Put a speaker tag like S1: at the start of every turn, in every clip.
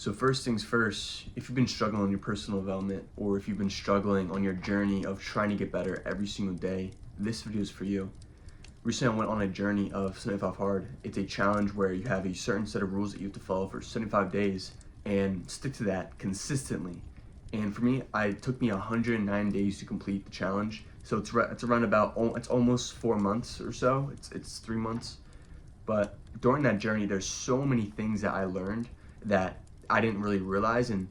S1: So first things first, if you've been struggling on your personal development, or if you've been struggling on your journey of trying to get better every single day, this video is for you. Recently I went on a journey of 75 Hard. It's a challenge where you have a certain set of rules that you have to follow for 75 days and stick to that consistently. And for me, it took me 109 days to complete the challenge. So it's around it's almost 4 months or so. It's 3 months. But during that journey, there's so many things that I learned that I didn't really realize, and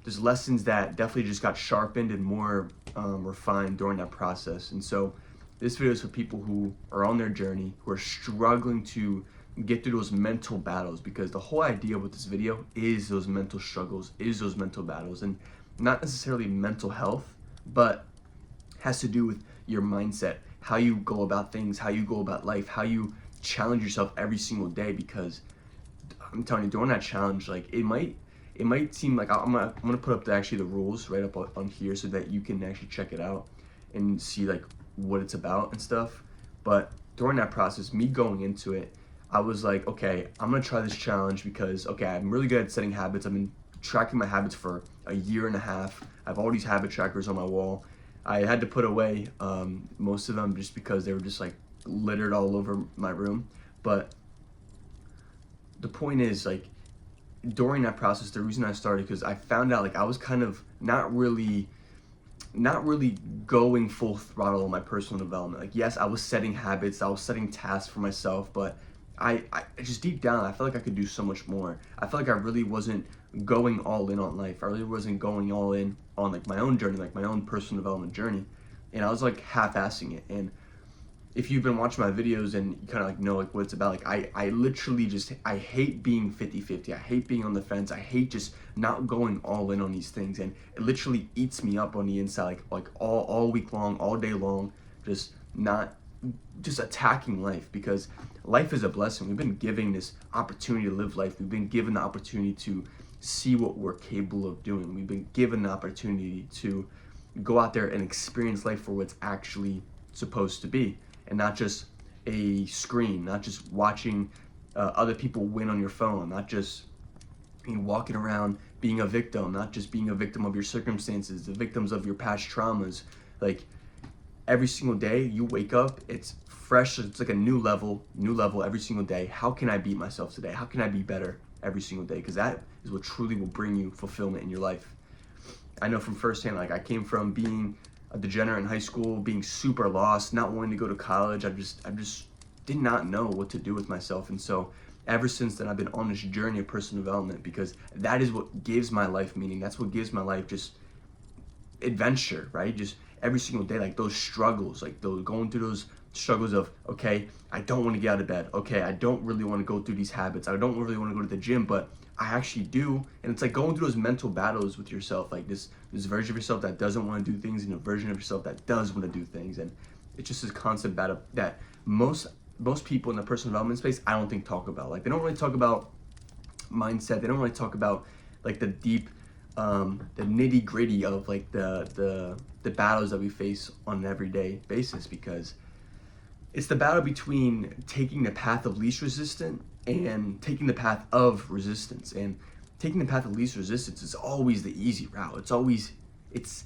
S1: there's lessons that definitely just got sharpened and more refined during that process. And so this video is for people who are on their journey, who are struggling to get through those mental battles, because the whole idea with this video is those mental struggles, is those mental battles, and not necessarily mental health, but has to do with your mindset, how you go about things, how you go about life, how you challenge yourself every single day. Because I'm telling you, during that challenge, like it might seem like I'm gonna put up the rules right up on here so that you can actually check it out and see like what it's about and stuff. But during that process, me going into it, I was like, okay, I'm gonna try this challenge because okay, I'm really good at setting habits. I've been tracking my habits for a year and a half. I have all these habit trackers on my wall. I had to put away most of them just because they were just like littered all over my room. But the point is, like, during that process, the reason I started, because I found out like I was kind of not really going full throttle on my personal development. Like, yes, I was setting habits, I was setting tasks for myself, but I just deep down, I felt like I could do so much more. I felt like I really wasn't going all in on life. I really wasn't going all in on like my own journey, like my own personal development journey. And I was like half-assing it. And if you've been watching my videos and you kind of like know like what it's about, like I literally just, I hate being 50-50. I hate being on the fence. I hate just not going all in on these things. And it literally eats me up on the inside, like all week long, all day long, just attacking life, because life is a blessing. We've been given this opportunity to live life. We've been given the opportunity to see what we're capable of doing. We've been given the opportunity to go out there and experience life for what's actually supposed to be, and not just a screen, not just watching other people win on your phone, not just walking around being a victim, not just being a victim of your circumstances, the victims of your past traumas. Like, every single day you wake up, it's fresh, it's like a new level every single day. How can I beat myself today? How can I be better every single day? Because that is what truly will bring you fulfillment in your life. I know from firsthand, like I came from being a degenerate in high school, being super lost, not wanting to go to college. I just did not know what to do with myself. And so ever since then, I've been on this journey of personal development, because that is what gives my life meaning. That's what gives my life just adventure, right? Just every single day, like those struggles, like those going through those struggles of, okay, I don't want to get out of bed. Okay, I don't really want to go through these habits. I don't really want to go to the gym, but I actually do. And it's like going through those mental battles with yourself, like this version of yourself that doesn't want to do things and a version of yourself that does want to do things. And it's just this constant battle that most people in the personal development space, I don't think talk about. Like, they don't really talk about mindset. They don't really talk about like the deep, the nitty gritty of like the battles that we face on an everyday basis, because it's the battle between taking the path of least resistance and taking the path of resistance. And taking the path of least resistance is always the easy route. It's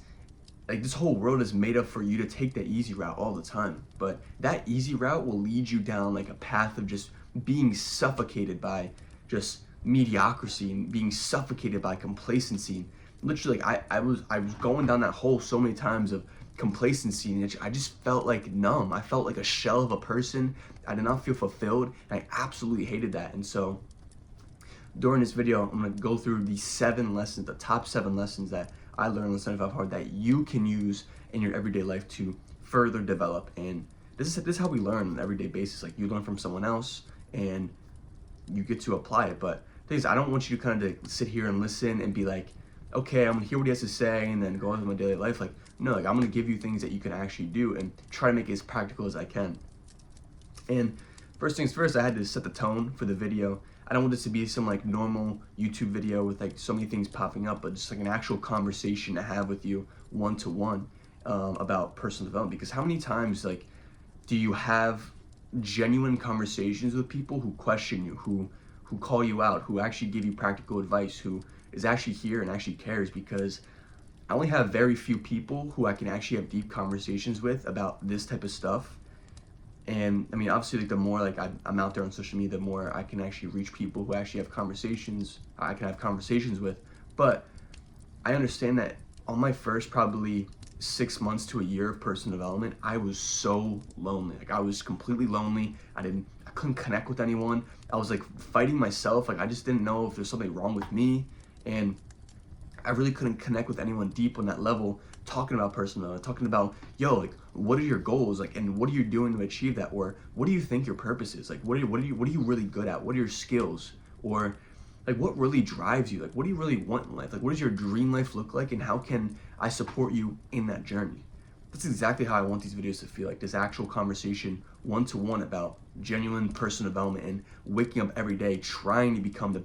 S1: like this whole world is made up for you to take that easy route all the time. But that easy route will lead you down like a path of just being suffocated by just mediocrity and being suffocated by complacency. Literally, like I was going down that hole so many times of complacency, and I just felt like numb. I felt like a shell of a person. I did not feel fulfilled, and I absolutely hated that. And so during this video, I'm going to go through the top 7 lessons that I learned on 75 Hard that you can use in your everyday life to further develop. And this is how we learn on an everyday basis. Like, you learn from someone else and you get to apply it. But the thing is, I don't want you to kind of sit here and listen and be like, okay, I'm gonna hear what he has to say and then go on with my daily life. Like, no, like I'm gonna give you things that you can actually do and try to make it as practical as I can. And first things first, I had to set the tone for the video. I don't want this to be some like normal YouTube video with like so many things popping up, but just like an actual conversation to have with you one-to-one about personal development. Because how many times like do you have genuine conversations with people who question you, who who call you out, who actually give you practical advice, who is actually here and actually cares, because I only have very few people who I can actually have deep conversations with about this type of stuff. And I mean, obviously, like the more like I'm out there on social media, the more I can actually reach people who actually have conversations I can have conversations with. But I understand that on my first probably 6 months to a year of personal development, I was so lonely. Like I was completely lonely. I couldn't connect with anyone. I was like fighting myself. Like I just didn't know if there's something wrong with me, and I really couldn't connect with anyone deep on that level, talking about personal development, talking about, yo, like, what are your goals, like, and what are you doing to achieve that, or what do you think your purpose is, like, what are you really good at, what are your skills, or like, what really drives you, like, what do you really want in life, like, what does your dream life look like, and how can I support you in that journey? That's exactly how I want these videos to feel, like this actual conversation, one-to-one, about genuine personal development and waking up every day trying to become the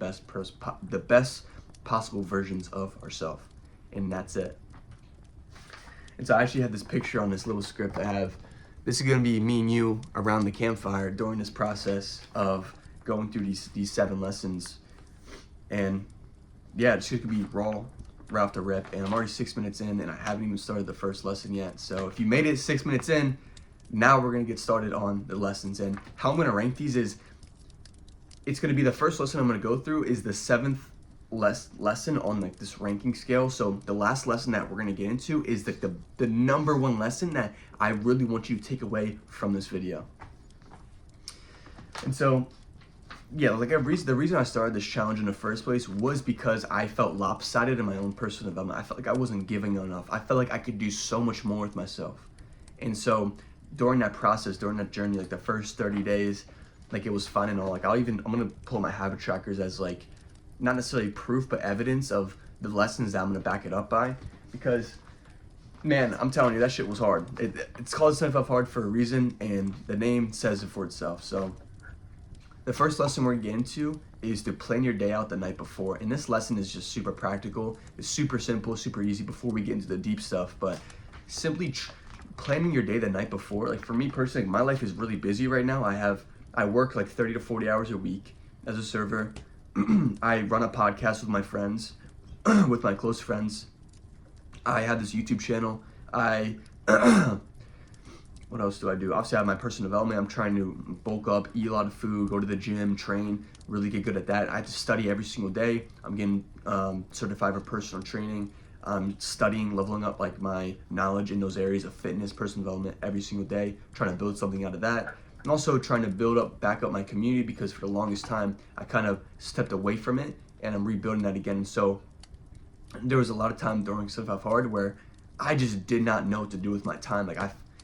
S1: best possible versions of ourselves. And that's it. And so I actually had this picture on this little script I have. This is going to be me and you around the campfire during this process of going through these 7 lessons. And yeah, it's just going to be raw right off the rip. And I'm already 6 minutes in, and I haven't even started the first lesson yet. So if you made it 6 minutes in, now we're going to get started on the lessons. And how I'm going to rank these is, it's going to be the first lesson I'm going to go through is the 7th lesson on like this ranking scale. So the last lesson that we're going to get into is the number 1 lesson that I really want you to take away from this video. And so yeah, like the reason I started this challenge in the first place was because I felt lopsided in my own personal development. I felt like I wasn't giving enough. I felt like I could do so much more with myself. And so during that process, during that journey, like the first 30 days, like it was fun and all. Like I'm gonna pull my habit trackers as like not necessarily proof, but evidence of the lessons that I'm gonna back it up by. Because man, I'm telling you, that shit was hard. It's called 75 Hard for a reason, and the name says it for itself. So the first lesson we're gonna get into is to plan your day out the night before. And this lesson is just super practical. It's super simple, super easy before we get into the deep stuff. But simply planning your day the night before, like for me personally, my life is really busy right now. I work like 30 to 40 hours a week as a server. I run a podcast with my friends, with my close friends. I have this YouTube channel. What else do I do? Obviously, I have my personal development. I'm trying to bulk up, eat a lot of food, go to the gym, train, really get good at that. I have to study every single day. I'm getting certified for personal training. I'm studying, leveling up like my knowledge in those areas of fitness, personal development every single day, trying to build something out of that. And also trying to back up my community, because for the longest time, I kind of stepped away from it, and I'm rebuilding that again. And so there was a lot of time during 75 Hard where I just did not know what to do with my time. Like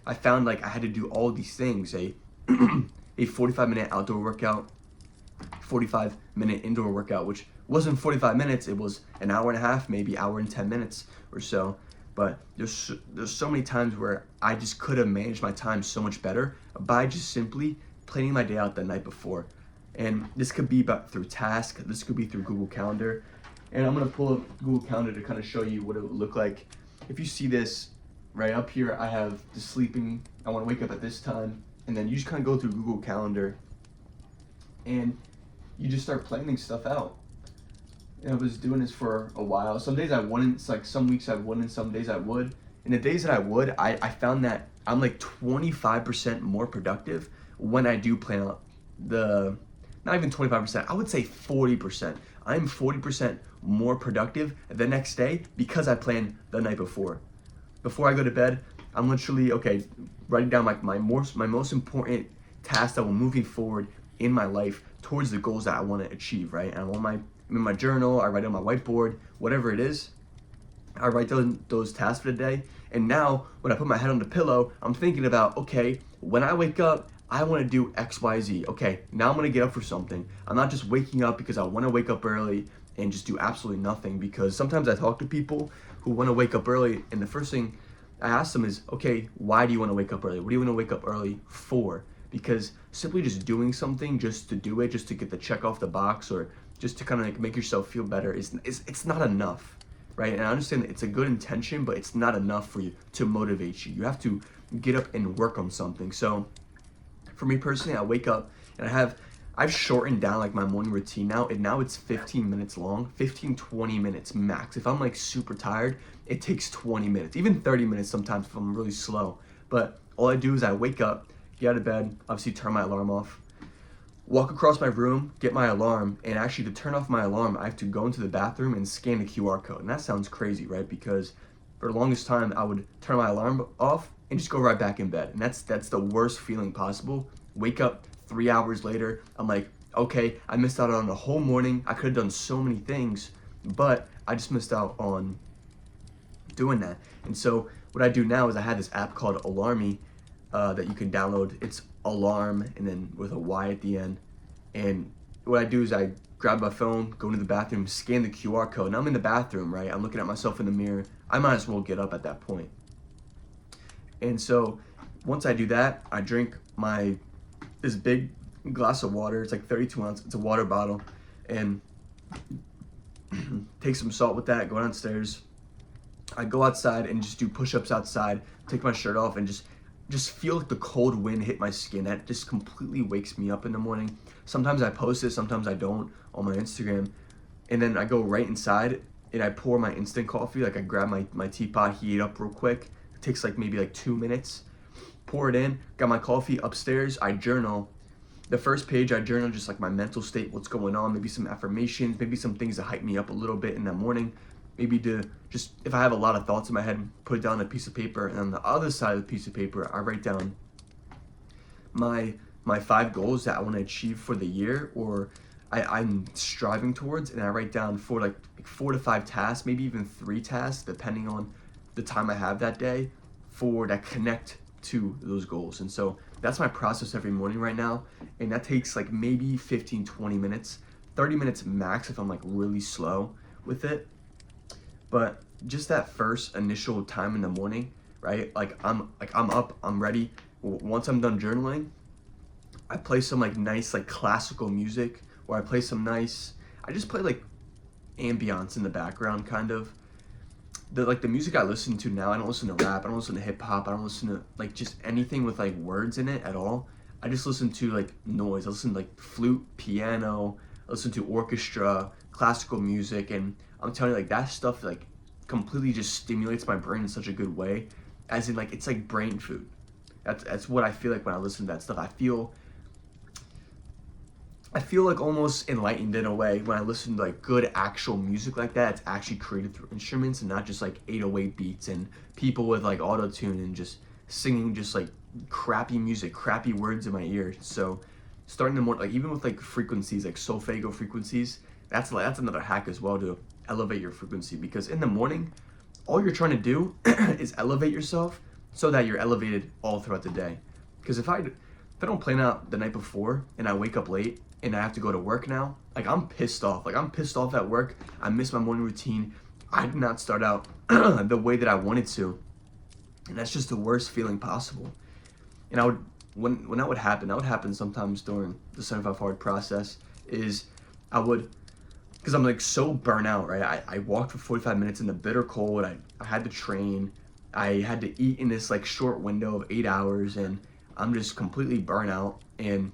S1: I found like I had to do all these things, a 45-minute outdoor workout, 45-minute indoor workout, which wasn't 45 minutes, it was an hour and a half, maybe hour and 10 minutes or so. But there's so many times where I just could have managed my time so much better by just simply planning my day out the night before. And this could be through task, this could be through Google Calendar. And I'm gonna pull up Google Calendar to kind of show you what it would look like. If you see this right up here, I have the sleeping, I wanna wake up at this time, and then you just kind of go through Google Calendar and you just start planning stuff out. And I was doing this for a while. Some days I wouldn't. It's like some weeks I wouldn't, some days I would. And the days that I would, I found that I'm like 25% more productive when I do plan out not even 25%, I would say 40%. I'm 40% more productive the next day because I planned the night before. Before I go to bed, I'm literally, writing down my most important tasks that will move me forward in my life towards the goals that I want to achieve, right? And I'm in my journal, I write on my whiteboard, whatever it is, I write those tasks for the day. And now when I put my head on the pillow, I'm thinking about, okay, when I wake up, I want to do X, Y, Z. Okay, now I'm going to get up for something. I'm not just waking up because I want to wake up early and just do absolutely nothing. Because sometimes I talk to people who want to wake up early, and the first thing I ask them is, okay, why do you want to wake up early? What do you want to wake up early for? Because simply just doing something just to do it, just to get the check off the box, or just to kind of like make yourself feel better, it's not enough, right? And I understand that it's a good intention, but it's not enough for you to motivate you. You have to get up and work on something. So for me personally, I wake up and I've shortened down like my morning routine now, and now it's 15 minutes long, 15-20 minutes max. If I'm like super tired, it takes 20 minutes, even 30 minutes sometimes if I'm really slow. But all I do is I wake up, get out of bed, obviously turn my alarm off, walk across my room, get my alarm, and actually to turn off my alarm, I have to go into the bathroom and scan the QR code. And that sounds crazy, right? Because for the longest time, I would turn my alarm off and just go right back in bed. And that's the worst feeling possible. Wake up 3 hours later, I'm like, okay, I missed out on the whole morning. I could have done so many things, but I just missed out on doing that. And so what I do now is I have this app called Alarmy that you can download. It's alarm and then with a Y at the end. And what I do is I grab my phone, go into the bathroom, scan the QR code. And I'm in the bathroom, right? I'm looking at myself in the mirror. I might as well get up at that point. And so once I do that, I drink this big glass of water. It's like 32 ounces. It's a water bottle. And take some salt with that, go downstairs. I go outside and just do push-ups outside, take my shirt off, and just feel like the cold wind hit my skin. That just completely wakes me up in the morning. Sometimes I post it, sometimes I don't on my Instagram. And then I go right inside and I pour my instant coffee. Like I grab my teapot, heat it up real quick. It takes like maybe like 2 minutes. Pour it in, got my coffee upstairs. I journal. The first page I journal just like my mental state, what's going on, maybe some affirmations, maybe some things that hype me up a little bit in the morning. Maybe to just, if I have a lot of thoughts in my head, put it down on a piece of paper. And on the other side of the piece of paper, I write down my 5 goals that I want to achieve for the year, or I'm striving towards. And I write down for like 4 to 5 tasks, maybe even 3 tasks, depending on the time I have that day, that connect to those goals. And so that's my process every morning right now. And that takes like maybe 15-20 minutes, 30 minutes max if I'm like really slow with it. But just that first initial time in the morning, right? I'm up, I'm ready. Once I'm done journaling, I play some like nice like classical music, or I just play like ambience in the background kind of. The music I listen to now, I don't listen to rap, I don't listen to hip hop, I don't listen to like just anything with like words in it at all. I just listen to like noise. I listen to like flute, piano, I listen to orchestra, classical music, and I'm telling you, like that stuff like completely just stimulates my brain in such a good way. As in like it's like brain food. That's what I feel like when I listen to that stuff. I feel like almost enlightened in a way when I listen to like good actual music like that. It's actually created through instruments and not just like 808 beats and people with like auto-tune and just singing just like crappy music, crappy words in my ear. So starting the morning, like even with like frequencies, like solfeggio frequencies, that's another hack as well to elevate your frequency, because in the morning, all you're trying to do is elevate yourself so that you're elevated all throughout the day. Because if I don't plan out the night before and I wake up late and I have to go to work now, like I'm pissed off. Like I'm pissed off at work. I miss my morning routine. I did not start out the way that I wanted to. And that's just the worst feeling possible. And when that would happen sometimes during the 75 hard process, is because I'm like so burnt out, right? I walked for 45 minutes in the bitter cold. I had to train. I had to eat in this like short window of 8 hours, and I'm just completely burnt out. And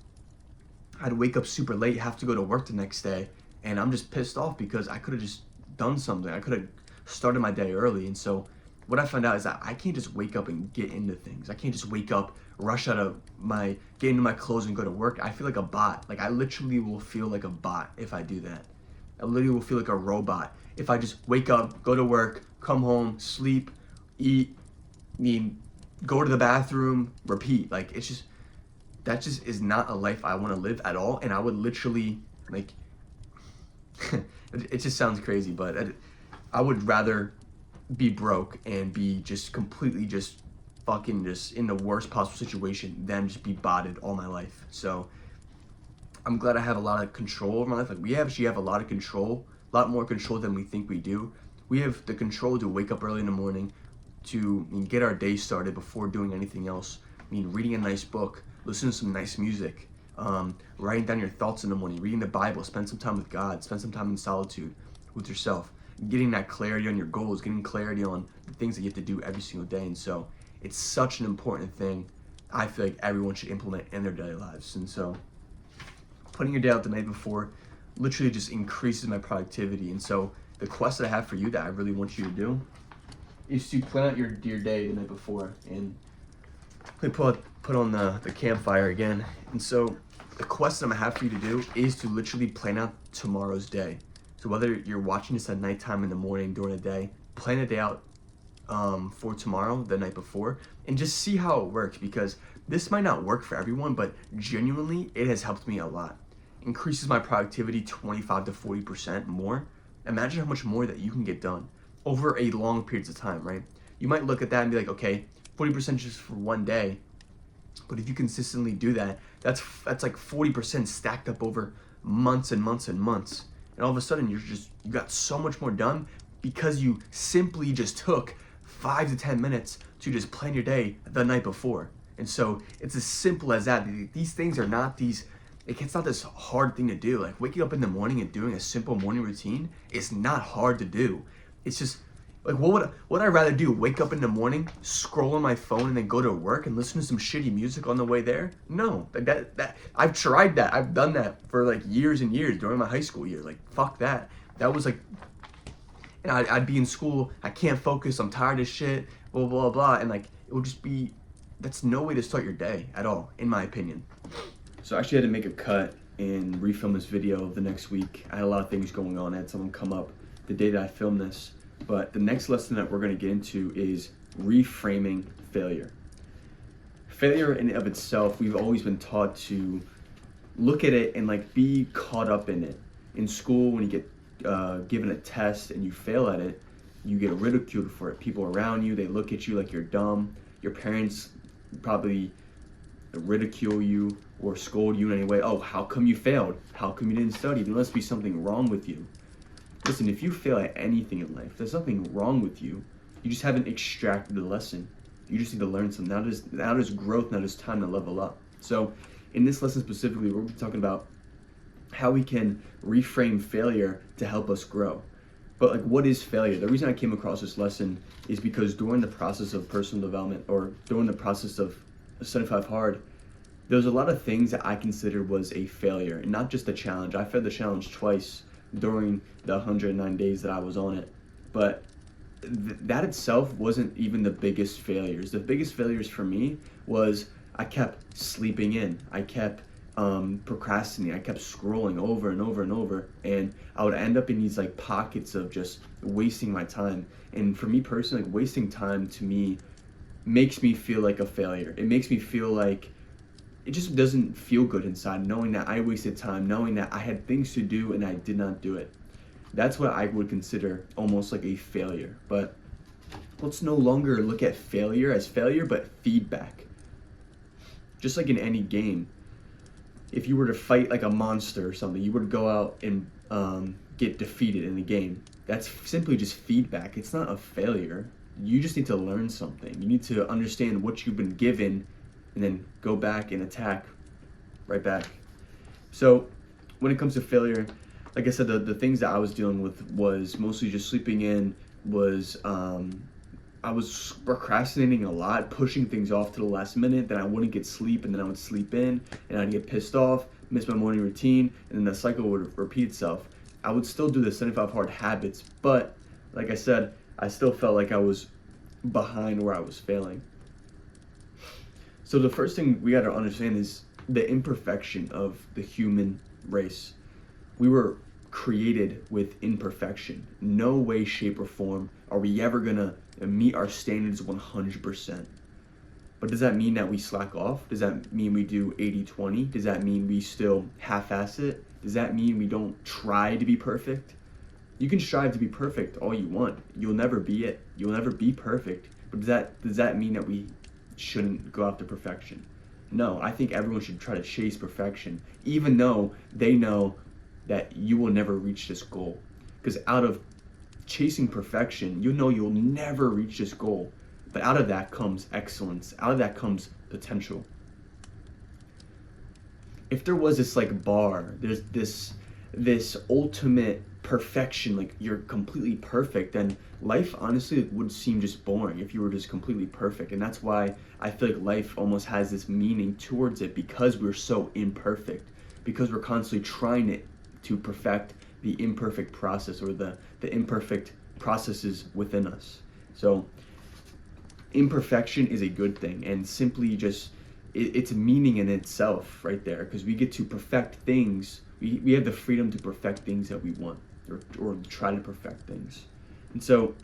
S1: I'd wake up super late, have to go to work the next day, and I'm just pissed off because I could have just done something. I could have started my day early. And so what I found out is that I can't just wake up and get into things. I can't just wake up, get into my clothes and go to work. I feel like a bot. Like I literally will feel like a bot if I do that. I literally will feel like a robot if I just wake up, go to work, come home, sleep, eat, go to the bathroom, repeat. Like that just is not a life I want to live at all. And I would literally like, it just sounds crazy, but I would rather be broke and be just completely just fucking just in the worst possible situation than just be botted all my life. So I'm glad I have a lot of control over my life. Like we actually have a lot of control, a lot more control than we think we do. We have the control to wake up early in the morning, to get our day started before doing anything else. Reading a nice book, listening to some nice music, writing down your thoughts in the morning, reading the Bible, spend some time with God, spend some time in solitude with yourself, getting that clarity on your goals, getting clarity on the things that you have to do every single day. And so it's such an important thing I feel like everyone should implement in their daily lives. And so putting your day out the night before literally just increases my productivity. And so the quest that I have for you that I really want you to do is to plan out your day the night before. And let me put on the campfire again. And so the quest that I'm gonna have for you to do is to literally plan out tomorrow's day. So whether you're watching this at nighttime, in the morning, during the day, plan a day out for tomorrow, the night before, and just see how it works, because this might not work for everyone, but genuinely it has helped me a lot. Increases my productivity 25 to 40% more. Imagine how much more that you can get done over a long periods of time, right? You might look at that and be like, okay, 40% just for one day, but if you consistently do that, that's like 40% stacked up over months and months and months. And all of a sudden you got so much more done because you simply just took 5 to 10 minutes to just plan your day the night before. And so it's as simple as that. These things are not it's not this hard thing to do. Like waking up in the morning and doing a simple morning routine is not hard to do. It's just like, what would I rather do? Wake up in the morning, scroll on my phone, and then go to work and listen to some shitty music on the way there? No, like that I've tried that. I've done that for like years and years during my high school years. Like fuck that. That was like, and I'd be in school. I can't focus. I'm tired of shit. Blah blah blah. And like it would just be, that's no way to start your day at all, in my opinion. So I actually had to make a cut and refilm this video the next week. I had a lot of things going on. I had someone come up the day that I filmed this. But the next lesson that we're going to get into is reframing failure. Failure in and of itself, we've always been taught to look at it and like be caught up in it. In school, when you get given a test and you fail at it, you get ridiculed for it. People around you, they look at you like you're dumb. Your parents probably ridicule you or scold you in any way. Oh, how come you failed? How come you didn't study? There must be something wrong with you. Listen, if you fail at anything in life, there's nothing wrong with you. You just haven't extracted the lesson. You just need to learn something. Now there's growth, now there's time to level up. So in this lesson specifically, we're talking about how we can reframe failure to help us grow. But like, what is failure? The reason I came across this lesson is because during the process of personal development, or during the process of 75 Hard, there was a lot of things that I considered was a failure, and not just a challenge. I failed the challenge twice during the 109 days that I was on it. But that itself wasn't even the biggest failures. The biggest failures for me was I kept sleeping in. I kept procrastinating. I kept scrolling over and over and over, and I would end up in these like pockets of just wasting my time. And for me personally, like, wasting time to me makes me feel like a failure. It makes me feel like it just doesn't feel good inside, knowing that I wasted time, knowing that I had things to do and I did not do it. That's what I would consider almost like a failure. But let's no longer look at failure as failure, but feedback. Just like in any game, if you were to fight like a monster or something, you would go out and get defeated in the game. That's simply just feedback. It's not a failure. You just need to learn something. You need to understand what you've been given and then go back and attack right back. So when it comes to failure, like I said, the things that I was dealing with was mostly just sleeping in, I was procrastinating a lot, pushing things off to the last minute, then I wouldn't get sleep, and then I would sleep in, and I'd get pissed off, miss my morning routine, and then the cycle would repeat itself. I would still do the 75 Hard habits, but like I said, I still felt like I was behind where I was failing. So the first thing we got to understand is the imperfection of the human race. We were created with imperfection. No way, shape, or form are we ever gonna meet our standards 100%. But does that mean that we slack off? Does that mean we do 80-20? Does that mean we still half-ass it? Does that mean we don't try to be perfect? You can strive to be perfect all you want. You'll never be it. You'll never be perfect. But does that mean that we shouldn't go after perfection? No, I think everyone should try to chase perfection, even though they know that you will never reach this goal. Because out of chasing perfection, you know you'll never reach this goal. But out of that comes excellence. Out of that comes potential. If there was this like bar, there's this ultimate perfection, like you're completely perfect, then life honestly would seem just boring if you were just completely perfect. And that's why I feel like life almost has this meaning towards it, because we're so imperfect. because we're constantly trying it to perfect the imperfect process, or the imperfect processes within us. So imperfection is a good thing, and simply just it's meaning in itself right there, because we get to perfect things. We have the freedom to perfect things that we want, or try to perfect things. And so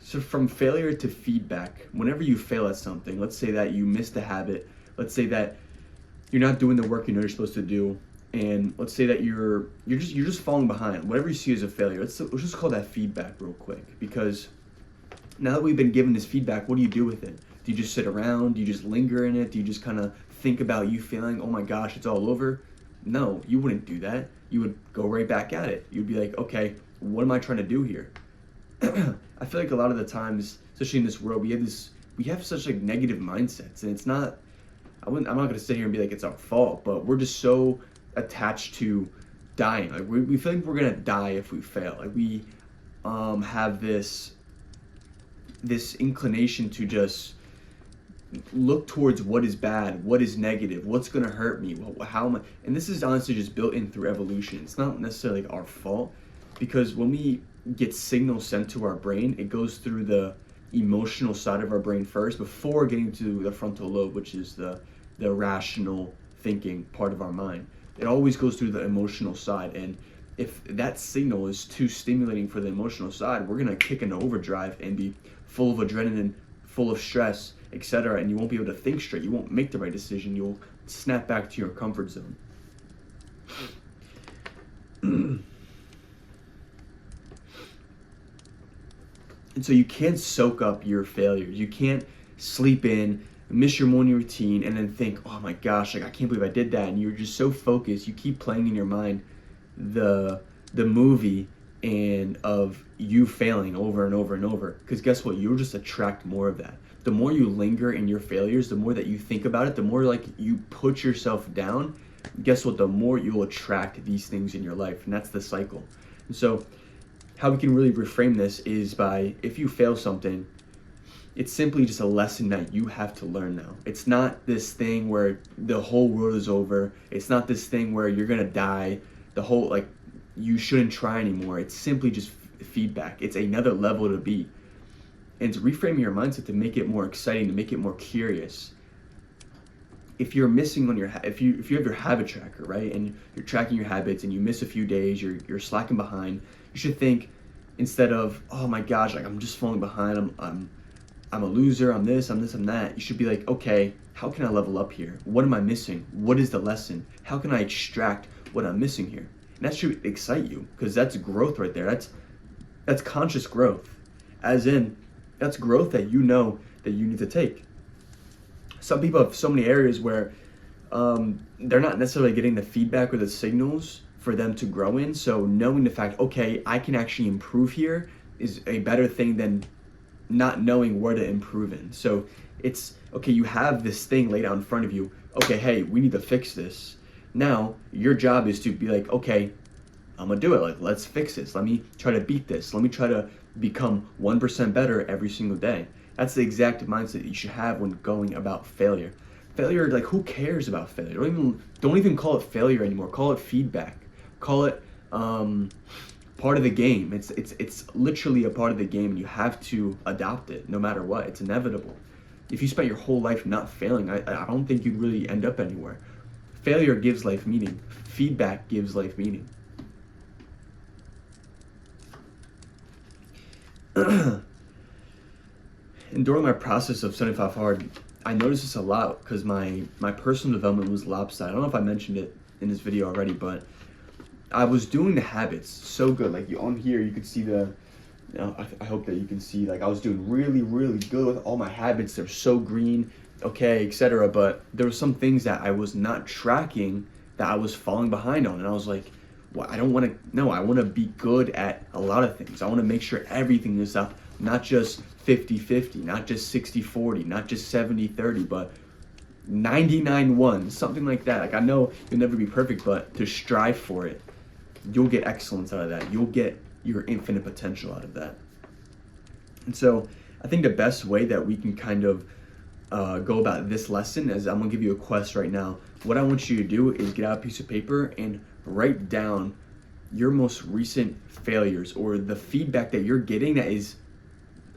S1: so from failure to feedback, whenever you fail at something, let's say that you missed a habit, let's say that you're not doing the work you know you're supposed to do, and let's say that you're just falling behind. Whatever you see as a failure, let's just call that feedback real quick, because now that we've been given this feedback, what do you do with it? Do you just sit around? Do you just linger in it? Do you just kind of think about you feeling, oh my gosh, it's all over? No, you wouldn't do that. You would go right back at it. You'd be like, okay, what am I trying to do here? I feel like a lot of the times, especially in this world, we have such like negative mindsets, and it's not, I'm not going to sit here and be like it's our fault, but we're just so attached to dying. Like we feel like we're going to die if we fail. Like we have this inclination to just look towards what is bad, what is negative, what's going to hurt me, how am I, and this is honestly just built in through evolution. It's not necessarily like our fault, because when we get signals sent to our brain, it goes through the emotional side of our brain first before getting to the frontal lobe, which is the rational thinking part of our mind. It always goes through the emotional side, and if that signal is too stimulating for the emotional side, we're gonna kick into overdrive and be full of adrenaline, full of stress, etc., and you won't be able to think straight. You won't make the right decision. You'll snap back to your comfort zone. And so you can't soak up your failures. You can't sleep in, miss your morning routine, and then think, oh my gosh, like I can't believe I did that. And you're just so focused. You keep playing in your mind the movie and of you failing over and over and over. Because guess what? You'll just attract more of that. The more you linger in your failures, the more that you think about it, the more like you put yourself down, guess what? The more you'll attract these things in your life. And that's the cycle. And so how we can really reframe this is by, if you fail something, it's simply just a lesson that you have to learn now. It's not this thing where the whole world is over. It's not this thing where you're gonna die. The whole, like, you shouldn't try anymore. It's simply just feedback. It's another level to be. And it's reframing your mindset to make it more exciting, to make it more curious. If you're missing on your, if you have your habit tracker, right, and you're tracking your habits and you miss a few days, you're slacking behind, you should think, instead of, oh my gosh, like I'm just falling behind, I'm a loser, I'm this, I'm that. You should be like, okay, how can I level up here? What am I missing? What is the lesson? How can I extract what I'm missing here? And that should excite you, because that's growth right there. That's conscious growth. As in, that's growth that you know that you need to take. Some people have so many areas where they're not necessarily getting the feedback or the signals for them to grow in. So knowing the fact, okay, I can actually improve here is a better thing than not knowing where to improve in. So it's, okay, you have this thing laid out in front of you. Okay, hey, we need to fix this. Now, your job is to be like, okay, I'm gonna do it. Like, let's fix this. Let me try to beat this. Let me try to become 1% better every single day. That's the exact mindset you should have when going about failure. Failure, like, who cares about failure? Don't even call it failure anymore. Call it feedback. Call it part of the game. It's literally a part of the game, and you have to adopt it no matter what. It's inevitable. If you spent your whole life not failing, I don't think you'd really end up anywhere. Failure gives life meaning. Feedback gives life meaning. And during my process of 75 Hard, I noticed this a lot, because my personal development was lopsided. I don't know if I mentioned it in this video already, but I was doing the habits so good. Like, on here, you could see I hope that you can see, like, I was doing really, really good with all my habits. They're so green, okay, etc. But there were some things that I was not tracking that I was falling behind on. And I was like, well, I don't want to, no, I want to be good at a lot of things. I want to make sure everything is up, not just 50-50, not just 60-40, not just 70-30, but 99-1, something like that. Like, I know you'll never be perfect, but to strive for it, you'll get excellence out of that. You'll get your infinite potential out of that. And so I think the best way that we can kind of go about this lesson is I'm gonna give you a quest right now. What I want you to do is get out a piece of paper and write down your most recent failures, or the feedback that you're getting that is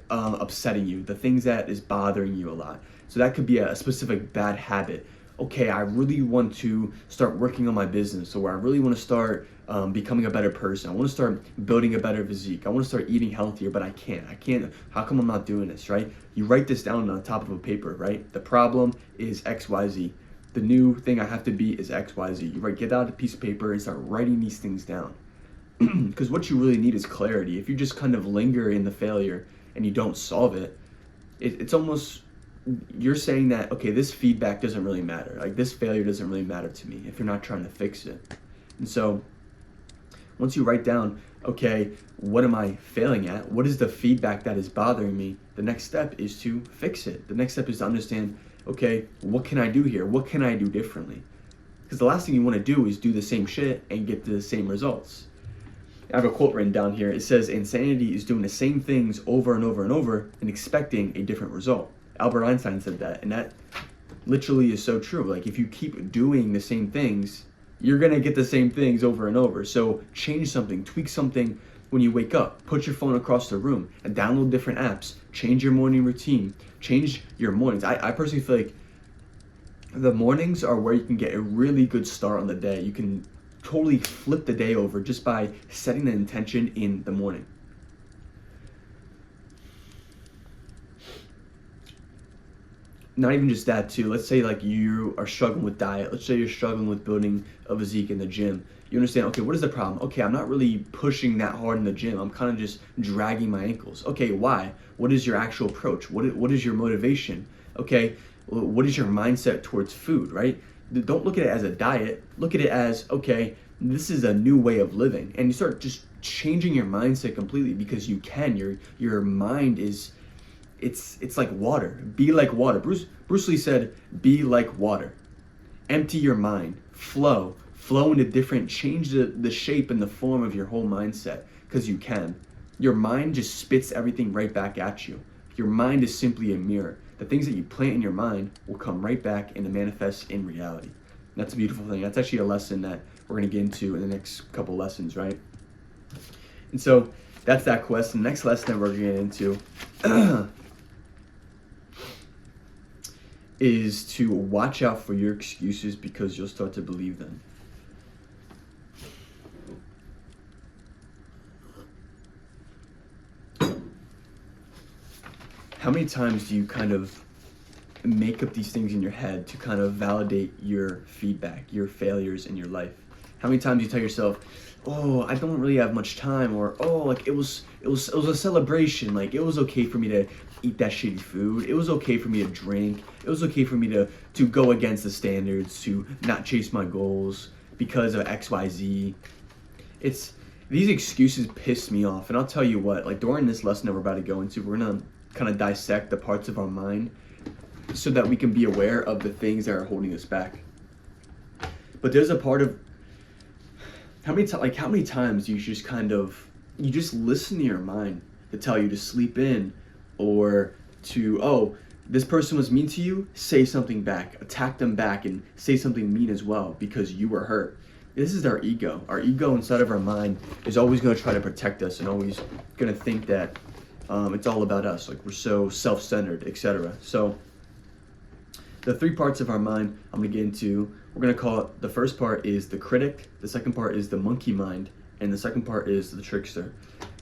S1: upsetting you, the things that is bothering you a lot. So that could be a specific bad habit. Okay, I really want to start working on my business, or I really want to start becoming a better person. I want to start building a better physique. I want to start eating healthier, but I can't. How come I'm not doing this, right? You write this down on the top of a paper, right? The problem is XYZ. The new thing I have to be is XYZ. You get out a piece of paper and start writing these things down. Because what you really need is clarity. If you just kind of linger in the failure and you don't solve it, it's almost, you're saying that, okay, this feedback doesn't really matter. Like, this failure doesn't really matter to me if you're not trying to fix it. And so once you write down, okay, what am I failing at? What is the feedback that is bothering me? The next step is to fix it. The next step is to understand, okay, what can I do here? What can I do differently? Because the last thing you want to do is do the same shit and get the same results. I have a quote written down here. It says, insanity is doing the same things over and over and over and expecting a different result. Albert Einstein said that, and that literally is so true. Like, if you keep doing the same things, you're gonna get the same things over and over. So change something, tweak something when you wake up. Put your phone across the room and download different apps. Change your morning routine. Change your mornings. I personally feel like the mornings are where you can get a really good start on the day. You can totally flip the day over just by setting the intention in the morning. Not even just that too. Let's say like you are struggling with diet. Let's say you're struggling with building a physique in the gym. You understand, okay, what is the problem? Okay, I'm not really pushing that hard in the gym. I'm kind of just dragging my ankles. Okay, why? What is your actual approach? What is your motivation? Okay, what is your mindset towards food, right? Don't look at it as a diet. Look at it as, okay, this is a new way of living. And you start just changing your mindset completely, because you can. Your mind is, it's like water. Be like water. Bruce Lee said, be like water. Empty your mind. Flow into different, change the shape and the form of your whole mindset, because you can. Your mind just spits everything right back at you. Your mind is simply a mirror. The things that you plant in your mind will come right back and manifest in reality. And that's a beautiful thing. That's actually a lesson that we're going to get into in the next couple lessons, right? And so that's that quest. The next lesson that we're going to get into is to watch out for your excuses, because you'll start to believe them. How many times do you kind of make up these things in your head to kind of validate your feedback, your failures in your life? How many times do you tell yourself, oh, I don't really have much time, or oh, like it was a celebration, like it was okay for me to eat that shitty food, it was okay for me to drink, it was okay for me to go against the standards, to not chase my goals because of XYZ. These excuses piss me off, and I'll tell you what, like during this lesson that we're about to go into, we're gonna kind of dissect the parts of our mind so that we can be aware of the things that are holding us back. But there's a part of how many times do you just listen to your mind to tell you to sleep in, or to, oh, this person was mean to you, say something back, attack them back and say something mean as well because you were hurt. This is our ego. Our ego inside of our mind is always going to try to protect us and always going to think that it's all about us, like we're so self-centered, etc. So the three parts of our mind I'm going to get into, we're going to call it, the first part is the critic, the second part is the monkey mind, and the second part is the trickster.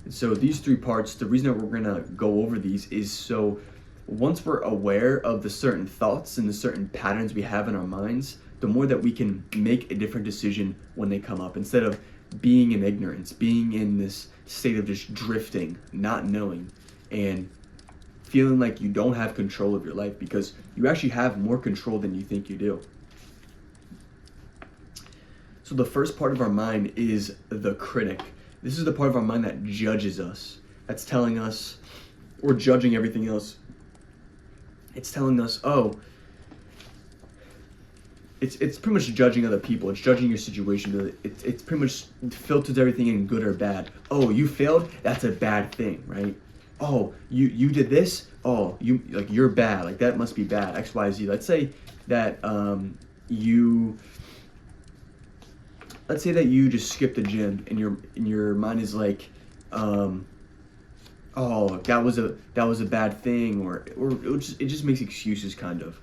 S1: And so these three parts, the reason that we're going to go over these is so once we're aware of the certain thoughts and the certain patterns we have in our minds, the more that we can make a different decision when they come up, instead of being in ignorance, being in this state of just drifting, not knowing, and feeling like you don't have control of your life, because you actually have more control than you think you do. So the first part of our mind is the critic. This is the part of our mind that judges us. That's telling us, or judging everything else. It's telling us, oh, it's pretty much judging other people. It's judging your situation. It's pretty much filters everything in good or bad. Oh, you failed? That's a bad thing, right? oh, you did this, oh, you're bad, like that must be bad, XYZ. That you let's say that you just skip the gym and your mind is like, oh, that was a bad thing, or it just makes excuses kind of.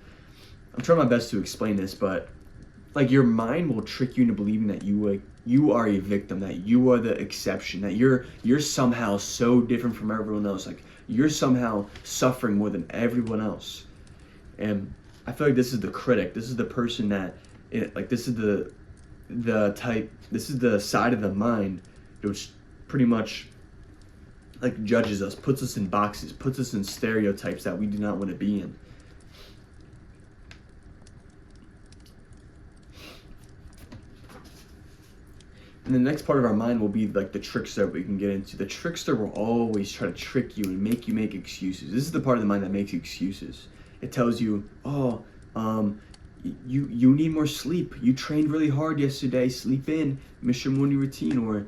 S1: I'm trying my best to explain this, but like your mind will trick you into believing that you are a victim, that you are the exception, that you're somehow so different from everyone else, like you're somehow suffering more than everyone else. And I feel like this is the critic. This is the person that this is this is the side of the mind which pretty much like judges us, puts us in boxes, puts us in stereotypes that we do not want to be in. And the next part of our mind will be like the trickster we can get into. The trickster will always try to trick you and make you make excuses. This is the part of the mind that makes excuses. It tells you, oh, you need more sleep. You trained really hard yesterday. Sleep in. Miss your morning routine. Or,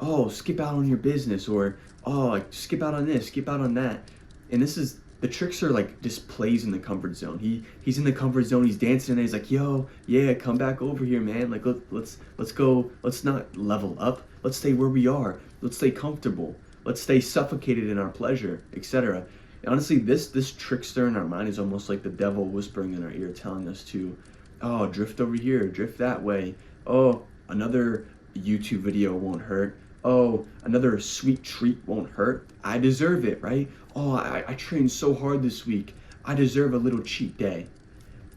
S1: oh, skip out on your business. Or, oh, like, skip out on this. Skip out on that. And this is the trickster. Like, just plays in the comfort zone. He's in the comfort zone. He's dancing, and he's like, yo, yeah, come back over here, man. Like, let's go. Let's not level up. Let's stay where we are. Let's stay comfortable. Let's stay suffocated in our pleasure, etc. Honestly, this trickster in our mind is almost like the devil whispering in our ear, telling us to, oh, drift over here, drift that way. Oh, another YouTube video won't hurt. Oh, another sweet treat won't hurt. I deserve it, right? Oh, I trained so hard this week. I deserve a little cheat day.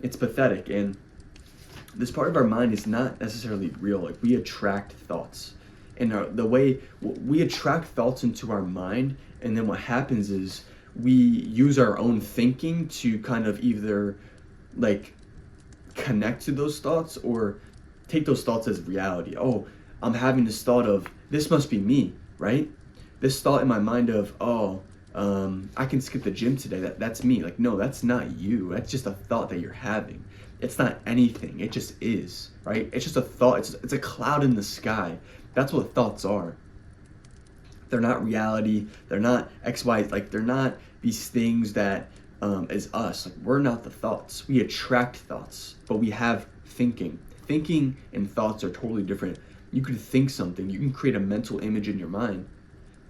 S1: It's pathetic, and this part of our mind is not necessarily real. Like, we attract thoughts. And the way we attract thoughts into our mind, and then what happens is we use our own thinking to kind of either like connect to those thoughts or take those thoughts as reality. Oh, I'm having this thought of, this must be me, right? This thought in my mind of, oh, I can skip the gym today. That's me. Like, no, that's not you. That's just a thought that you're having. It's not anything. It just is, right? It's just a thought. It's a cloud in the sky. That's what thoughts are. They're not reality. They're not XY. Like, they're not these things that is us. Like, we're not the thoughts. We attract thoughts, but we have thinking. Thinking and thoughts are totally different. You could think something. You can create a mental image in your mind.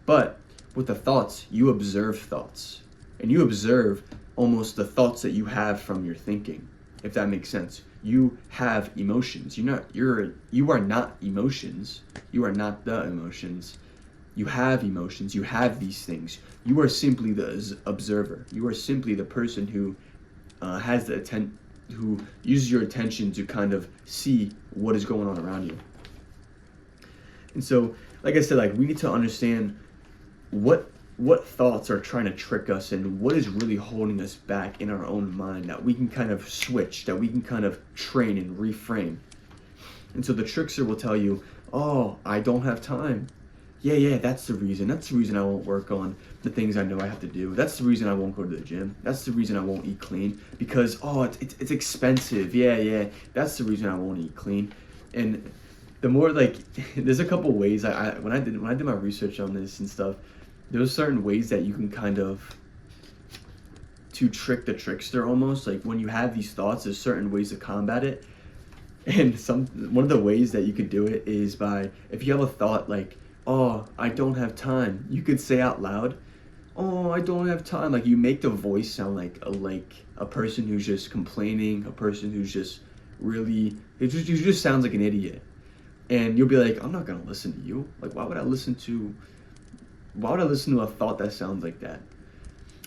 S1: But with the thoughts, you observe thoughts. And you observe almost the thoughts that you have from your thinking, if that makes sense. You have emotions. You are not emotions. You are not the emotions. You have emotions. You have these things. You are simply the observer. You are simply the person who who uses your attention to kind of see what is going on around you. And so, like I said, like, we need to understand what thoughts are trying to trick us and what is really holding us back in our own mind, that we can kind of switch, that we can kind of train and reframe. And so the trickster will tell you, oh, I don't have time. Yeah, that's the reason. That's the reason I won't work on the things I know I have to do. That's the reason I won't go to the gym. That's the reason I won't eat clean, because, oh, it's expensive. Yeah, that's the reason I won't eat clean. And the more, like, there's a couple ways when I did my research on this and stuff, there's certain ways that you can kind of to trick the trickster almost. Like, when you have these thoughts, there's certain ways to combat it. And one of the ways that you could do it is by, if you have a thought like, oh, I don't have time, you could say out loud, oh, I don't have time. Like, you make the voice sound like a person who's just complaining, a person who's just really, it just sounds like an idiot. And you'll be like, I'm not gonna listen to you. Like, why would I listen to a thought that sounds like that?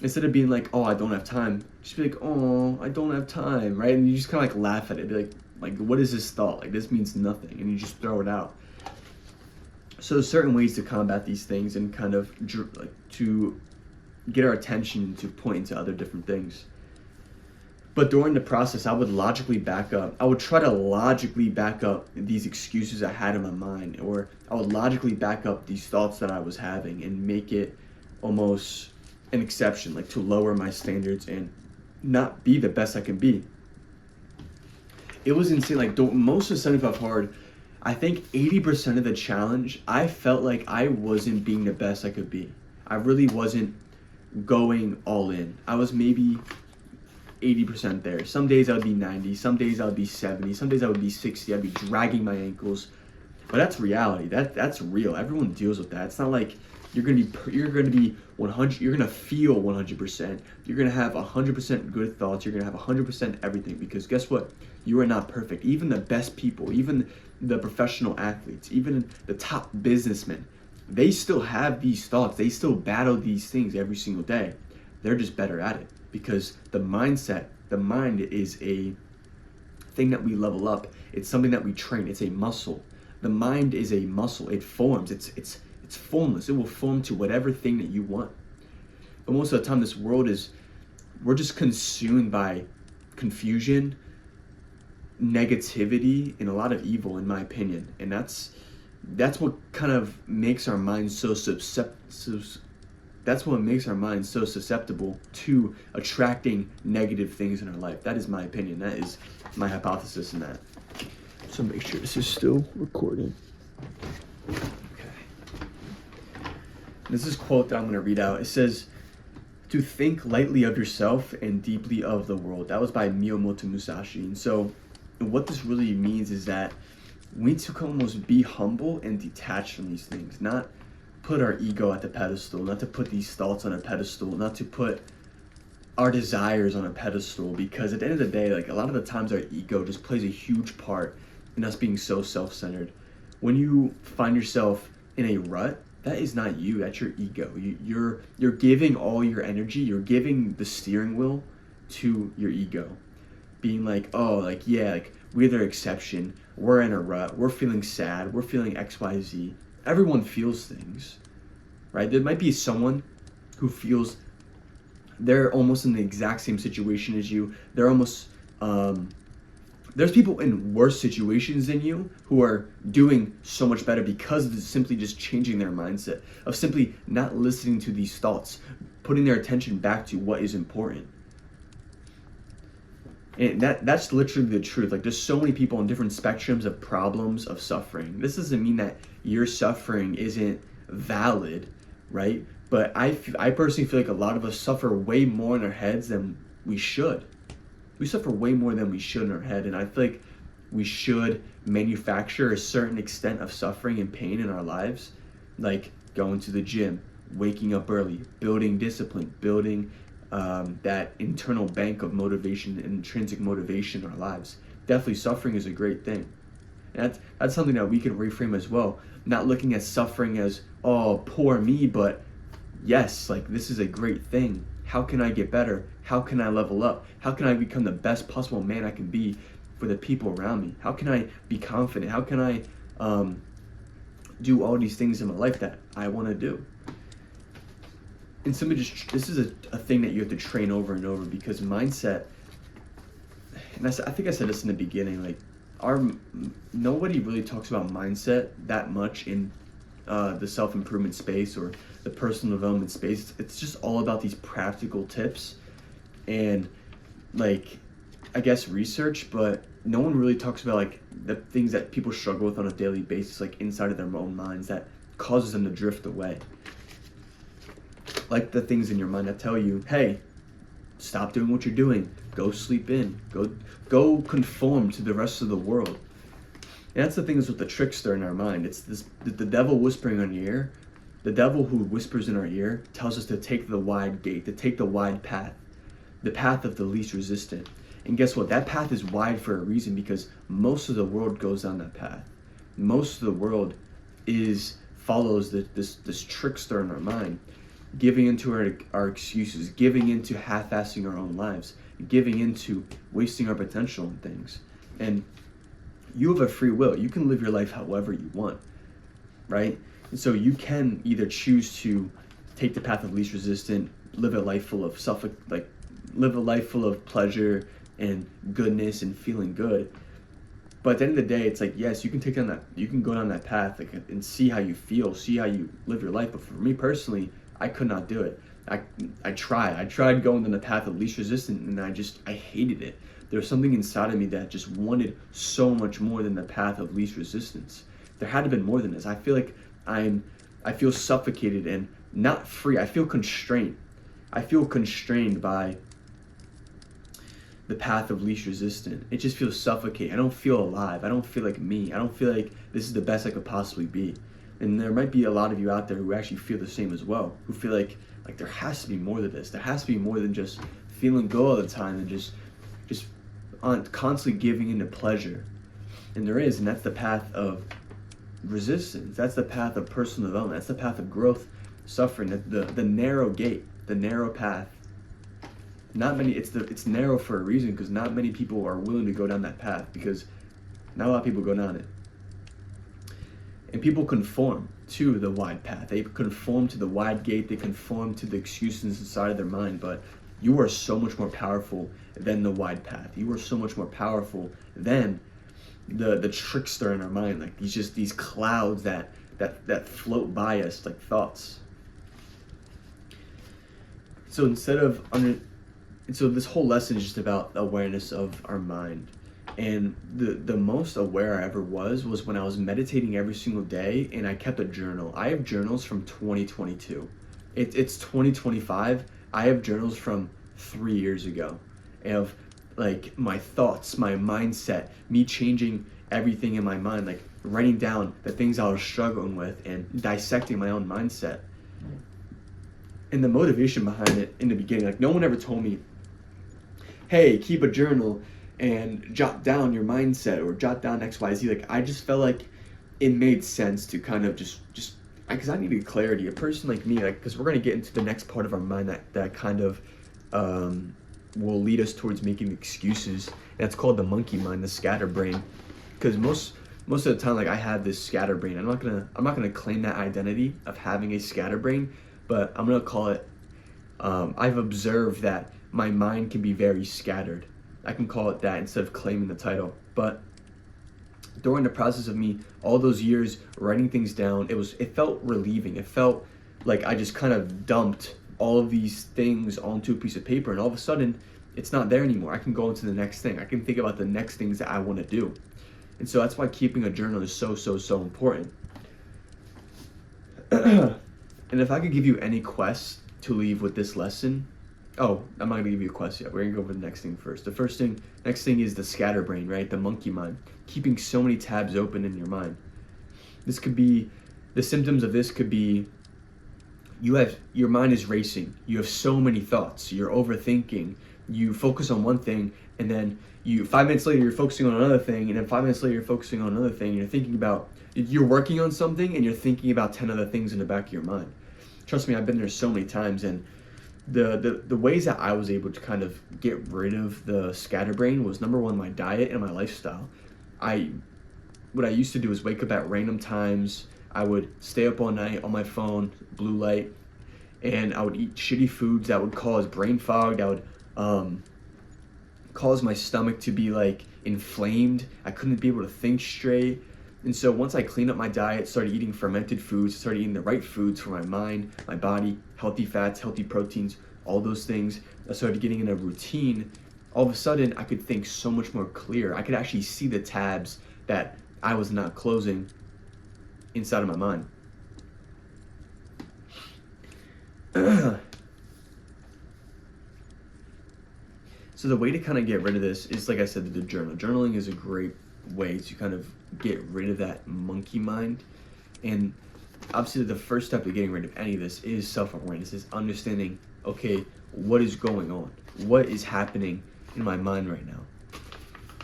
S1: Instead of being like, oh, I don't have time, just be like, oh, I don't have time, right? And you just kind of like laugh at it, be like, what is this thought? Like, this means nothing, and you just throw it out. So there's certain ways to combat these things and kind of like to get our attention to point to other different things. But during the process, I would try to logically back up these excuses I had in my mind, or I would logically back up these thoughts that I was having and make it almost an exception, like to lower my standards and not be the best I can be. It was insane. Like, most of 75 Hard, I think 80% of the challenge, I felt like I wasn't being the best I could be. I really wasn't going all in. I was maybe 80% there. Some days I would be 90, some days I would be 70, some days I would be 60. I'd be dragging my ankles. But that's reality. That's real. Everyone deals with that. It's not like you're gonna be 100. You're gonna feel 100%. You're gonna have 100% good thoughts. You're gonna have 100% everything. Because guess what? You are not perfect. Even the best people, even the professional athletes, even the top businessmen, they still have these thoughts. They still battle these things every single day. They're just better at it because the mind is a thing that we level up. It's something that we train. It's a muscle. The mind is a muscle. It forms. It's formless. It will form to whatever thing that you want. But most of the time, we're just consumed by confusion, negativity, and a lot of evil, in my opinion. And that's what kind of makes our minds so susceptible to attracting negative things in our life. That is my opinion. That is my hypothesis in that. So make sure this is still recording. Okay. This is a quote that I'm going to read out. It says, "To think lightly of yourself and deeply of the world." That was by Miyamoto Musashi. And so what this really means is that we need to almost be humble and detached from these things, not put our ego at the pedestal, not to put these thoughts on a pedestal, not to put our desires on a pedestal, because at the end of the day, like a lot of the times our ego just plays a huge part in us being so self-centered. When you find yourself in a rut, that is not you, that's your ego. You're giving all your energy, you're giving the steering wheel to your ego. Being like, oh, like, yeah, like we're the exception, we're in a rut, we're feeling sad, we're feeling XYZ. Everyone feels things, right? There might be someone who feels they're almost in the exact same situation as you. They're almost, there's people in worse situations than you who are doing so much better because of simply just changing their mindset, of simply not listening to these thoughts, putting their attention back to what is important. And that's literally the truth. Like, there's so many people on different spectrums of problems, of suffering. This doesn't mean that your suffering isn't valid, right? But I personally feel like a lot of us suffer way more in our heads than we should. We suffer way more than we should in our head. And I feel like we should manufacture a certain extent of suffering and pain in our lives, like going to the gym, waking up early, building discipline, building that internal bank of motivation and intrinsic motivation in our lives. Definitely suffering is a great thing. And that's something that we can reframe as well. Not looking at suffering as, oh, poor me, but yes, like this is a great thing. How can I get better? How can I level up? How can I become the best possible man I can be for the people around me? How can I be confident? How can I do all these things in my life that I want to do? And simply just, this is a thing that you have to train over and over, because mindset, and I think I said this in the beginning, like nobody really talks about mindset that much in the self-improvement space or the personal development space. It's just all about these practical tips and, like, I guess research, but no one really talks about like the things that people struggle with on a daily basis, like inside of their own minds, that causes them to drift away. Like the things in your mind that tell you, hey, stop doing what you're doing, go sleep in, go conform to the rest of the world. And that's the thing is with the trickster in our mind. It's the devil whispering on your ear. The devil who whispers in our ear tells us to take the wide gate, to take the wide path, the path of the least resistant. And guess what? That path is wide for a reason, because most of the world goes down that path. Most of the world follows this trickster in our mind, giving into our excuses, giving into half-assing our own lives, giving into wasting our potential in things. And you have a free will. You can live your life however you want, right? And so you can either choose to take the path of least resistance, live a life full of pleasure and goodness and feeling good. But at the end of the day, it's like, yes, you can go down that path, like, and see how you feel, see how you live your life. But for me personally, I could not do it. I tried going down the path of least resistance, and I hated it. There was something inside of me that just wanted so much more than the path of least resistance. There had to have been more than this. I feel like I feel suffocated and not free. I feel constrained. I feel constrained by the path of least resistance. It just feels suffocating. I don't feel alive. I don't feel like me. I don't feel like this is the best I could possibly be. And there might be a lot of you out there who actually feel the same as well, who feel like there has to be more to this. There has to be more than just feeling good all the time and just on constantly giving into pleasure. And there is, and that's the path of resistance. That's the path of personal development. That's the path of growth, suffering, the narrow gate, the narrow path. Not many, it's narrow for a reason, because not many people are willing to go down that path, because not a lot of people go down it. And people conform to the wide path. They conform to the wide gate. They conform to the excuses inside of their mind. But you are so much more powerful than the wide path. You are so much more powerful than the trickster in our mind. Like these clouds that float by us like thoughts. So so this whole lesson is just about awareness of our mind. And the most aware I ever was when I was meditating every single day, and I kept a journal. I have journals from 2022. It's 2025. I have journals from 3 years ago of like my thoughts, my mindset, me changing everything in my mind, like writing down the things I was struggling with and dissecting my own mindset. And the motivation behind it in the beginning, like no one ever told me, hey, keep a journal and jot down your mindset or jot down XYZ. Like I just felt like it made sense to kind of just because I needed clarity. A person like me, like, because we're going to get into the next part of our mind that kind of will lead us towards making excuses. That's called the monkey mind, the scatterbrain. Because most of the time, like I have this scatterbrain. I'm not gonna claim that identity of having a scatterbrain, but I'm gonna call it. I've observed that my mind can be very scattered. I can call it that instead of claiming the title. But during the process of me all those years writing things down, it felt relieving. It felt like I just kind of dumped all of these things onto a piece of paper, and all of a sudden it's not there anymore. I can go into the next thing. I can think about the next things that I want to do. And so that's why keeping a journal is so important. And if I could give you any quest to leave with this lesson, I'm not gonna give you a quest yet. We're gonna go over the next thing first. Next thing is the scatterbrain, right? The monkey mind. Keeping so many tabs open in your mind. The symptoms of this could be your mind is racing. You have so many thoughts. You're overthinking. You focus on one thing, and then 5 minutes later you're focusing on another thing, and then 5 minutes later you're focusing on another thing. And you're working on something, and you're thinking about 10 other things in the back of your mind. Trust me, I've been there so many times, and the ways that I was able to kind of get rid of the scatterbrain was, number one, my diet and my lifestyle. What I used to do is wake up at random times. I would stay up all night on my phone, blue light, and I would eat shitty foods that would cause brain fog, that would cause my stomach to be like inflamed. I couldn't be able to think straight. And so once I cleaned up my diet, started eating fermented foods, started eating the right foods for my mind, my body, healthy fats, healthy proteins, all those things, I started getting in a routine. All of a sudden, I could think so much more clear. I could actually see the tabs that I was not closing inside of my mind. So the way to kind of get rid of this is, like I said, the journal. Journaling is a great way to kind of get rid of that monkey mind. And obviously the first step to getting rid of any of this is self-awareness, is understanding, okay, what is going on? What is happening in my mind right now?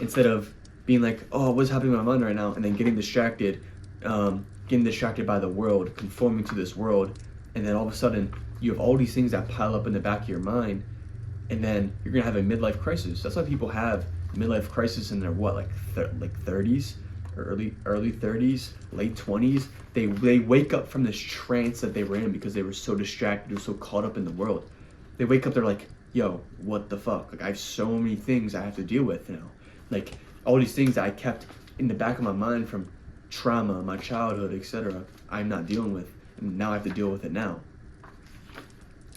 S1: Instead of being like, oh, what's happening in my mind right now? And then getting distracted by the world, conforming to this world. And then all of a sudden you have all these things that pile up in the back of your mind. And then you're gonna have a midlife crisis. That's why people have midlife crisis in their like 30s, early 30s, late 20s. They wake up from this trance that they were in because they were so distracted, they were so caught up in the world. They wake up, they're like, yo, what the fuck? Like I have so many things I have to deal with now. Like all these things that I kept in the back of my mind from trauma, my childhood, etc. I'm not dealing with, and now I have to deal with it now.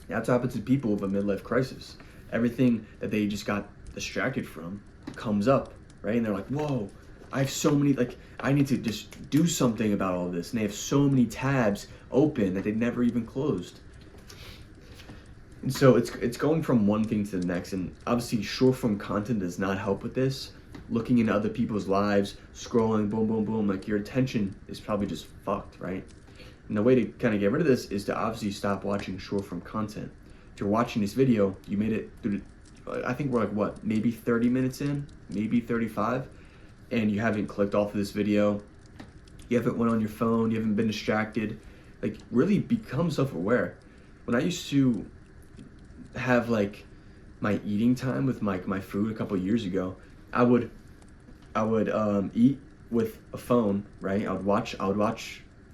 S1: That's what happens to people with a midlife crisis. Everything that they just got distracted from comes up, right? And they're like, whoa, I have so many, like, I need to just do something about all this. And they have so many tabs open that they never even closed. And so it's going from one thing to the next. And obviously short form content does not help with this. Looking into other people's lives, scrolling, boom, boom, boom, like your attention is probably just fucked, right? And the way to kind of get rid of this is to obviously stop watching short form content. If you're watching this video, you made it through I think we're like, what, maybe 30 minutes in, maybe 35, and you haven't clicked off of this video, you haven't went on your phone, you haven't been distracted. Like, really become self-aware. When I used to have like my eating time with my food a couple of years ago, I would eat with a phone, right? I would watch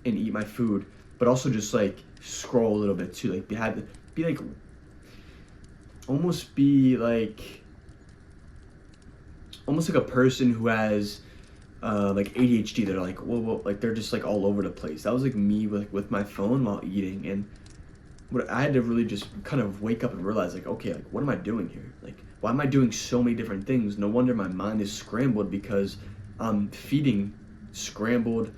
S1: and eat my food, but also just like scroll a little bit too. Like, be like almost like a person who has like ADHD. They're like, whoa, like they're just like all over the place. That was like me with my phone while eating. And what I had to really just kind of wake up and realize, like, okay, like, what am I doing here? Like, why am I doing so many different things? No wonder my mind is scrambled, because I'm feeding scrambled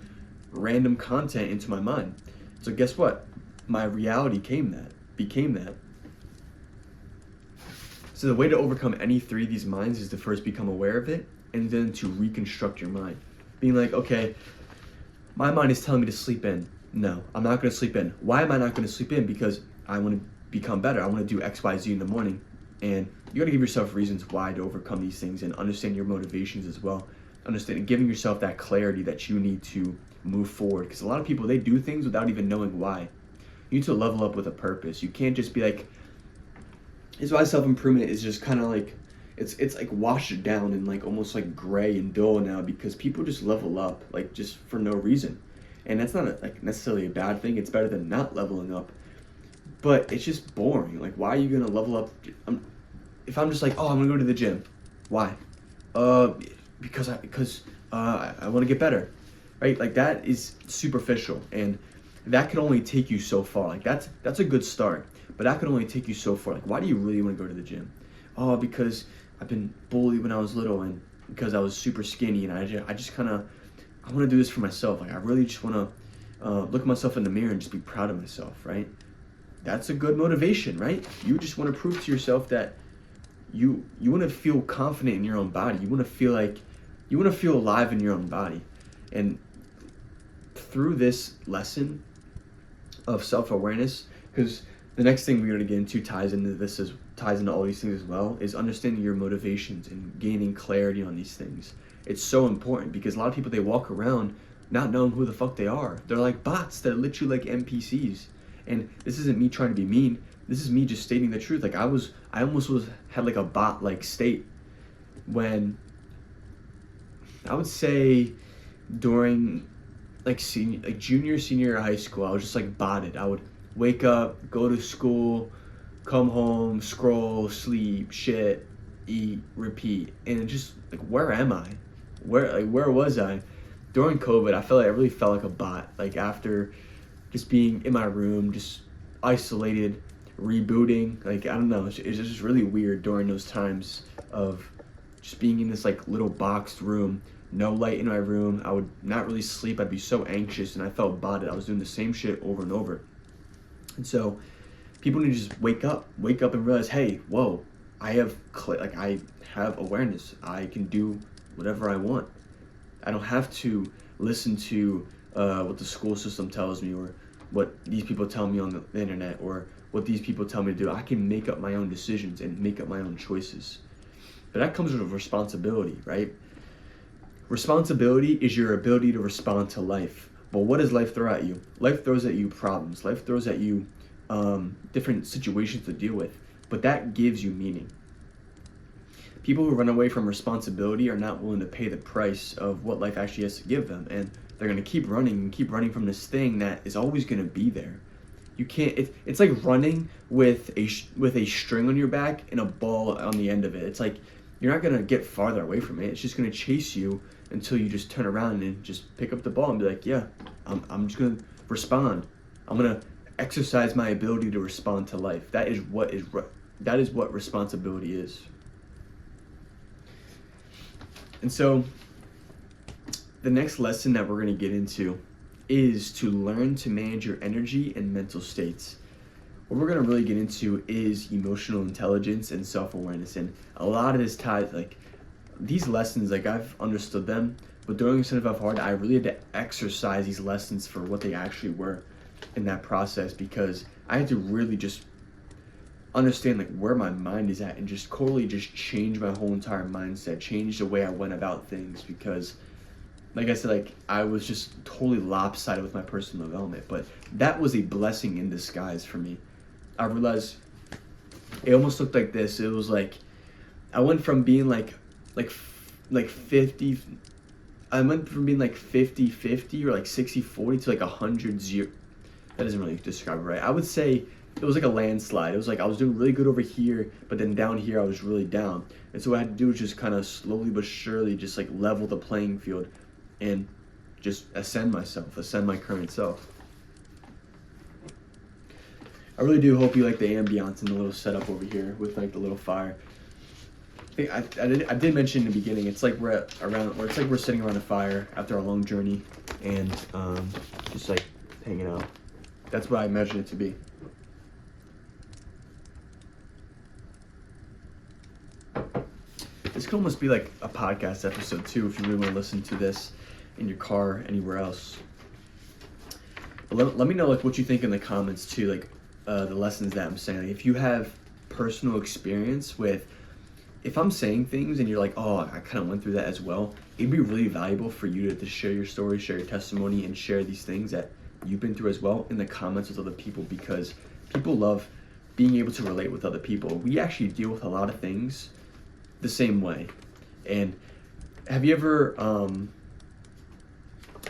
S1: random content into my mind. So guess what? My reality became that. So the way to overcome any three of these minds is to first become aware of it, and then to reconstruct your mind. Being like, okay, my mind is telling me to sleep in. No, I'm not going to sleep in. Why am I not going to sleep in? Because I want to become better. I want to do X, Y, Z in the morning. And you got to give yourself reasons why to overcome these things, and understand your motivations as well. Giving yourself that clarity that you need to move forward. Because a lot of people, they do things without even knowing why. You need to level up with a purpose. You can't just be like, it's why self-improvement is just kind of like, it's like washed down and like almost like gray and dull now, because people just level up like just for no reason. And that's not like necessarily a bad thing. It's better than not leveling up, but it's just boring. Like, why are you gonna level up? If I'm just like, oh, I'm gonna go to the gym, why? Because I want to get better, right? Like, that is superficial, and that can only take you so far. Like, that's a good start, but that can only take you so far. Like, why do you really want to go to the gym? Oh, because I've been bullied when I was little, and because I was super skinny, and I just kind of, I want to do this for myself. Like, I really just want to look at myself in the mirror and just be proud of myself, right? That's a good motivation, right? You just want to prove to yourself that you want to feel confident in your own body. You want to feel alive in your own body. And through this lesson of self-awareness, because the next thing we're going to get into ties into all these things as well, is understanding your motivations and gaining clarity on these things. It's so important, because a lot of people, they walk around not knowing who the fuck they are. They're like bots. They're literally like NPCs. And this isn't me trying to be mean. This is me just stating the truth. Like, I almost had like a bot like state when, I would say, during like junior, senior year of high school, I was just like botted. I would wake up, go to school, come home, scroll, sleep, shit, eat, repeat. And it just like, where am I? Where was I? During COVID, I really felt like a bot. Like, after just being in my room, just isolated, rebooting. Like, I don't know, it's just really weird during those times of just being in this like little boxed room, no light in my room. I would not really sleep. I'd be so anxious, and I felt botted. I was doing the same shit over and over. And so people need to just wake up and realize, hey, whoa, I have awareness. I can do whatever I want. I don't have to listen to what the school system tells me, or what these people tell me on the internet, or what these people tell me to do. I can make up my own decisions and make up my own choices. But that comes with responsibility, right? Responsibility is your ability to respond to life. But what does life throw at you? Life throws at you problems. Life throws at you different situations to deal with. But that gives you meaning. People who run away from responsibility are not willing to pay the price of what life actually has to give them. And they're going to keep running from this thing that is always going to be there. You can't, it's like running with a string on your back and a ball on the end of it. It's like, you're not going to get farther away from it. It's just going to chase you until you just turn around and just pick up the ball and be like, yeah, I'm just going to respond. I'm going to exercise my ability to respond to life. That is what responsibility is. And so the next lesson that we're going to get into is to learn to manage your energy and mental states. What we're going to really get into is emotional intelligence and self-awareness. And a lot of this ties, like, these lessons, like, I've understood them, but during Ascension hard, I really had to exercise these lessons for what they actually were in that process, because I had to really just understand, like, where my mind is at and just totally just change my whole entire mindset, change the way I went about things, because like I said, like, I was just totally lopsided with my personal development. But that was a blessing in disguise for me. I realized it almost looked like this. It was like I went from being like 50, I went from being like 50-50 or like 60-40 to like 100-0. That doesn't really describe it right. I would say it was like a landslide. It was like I was doing really good over here, but then down here I was really down. And so what I had to do was just kind of slowly but surely just like level the playing field and just ascend my current self. I really do hope you like the ambiance and the little setup over here with like the little fire. I did mention in the beginning, it's like we're sitting around a fire after our long journey and just like hanging out. That's what I imagine it to be. This could almost be like a podcast episode too, if you really want to listen to this in your car, anywhere else. But let me know like what you think in the comments too, like the lessons that I'm saying. Like, if you have personal experience with, if I'm saying things and you're like, oh, I kind of went through that as well, it'd be really valuable for you to share your story, share your testimony, and share these things that you've been through as well in the comments with other people, because people love being able to relate with other people. We actually deal with a lot of things the same way. And have you ever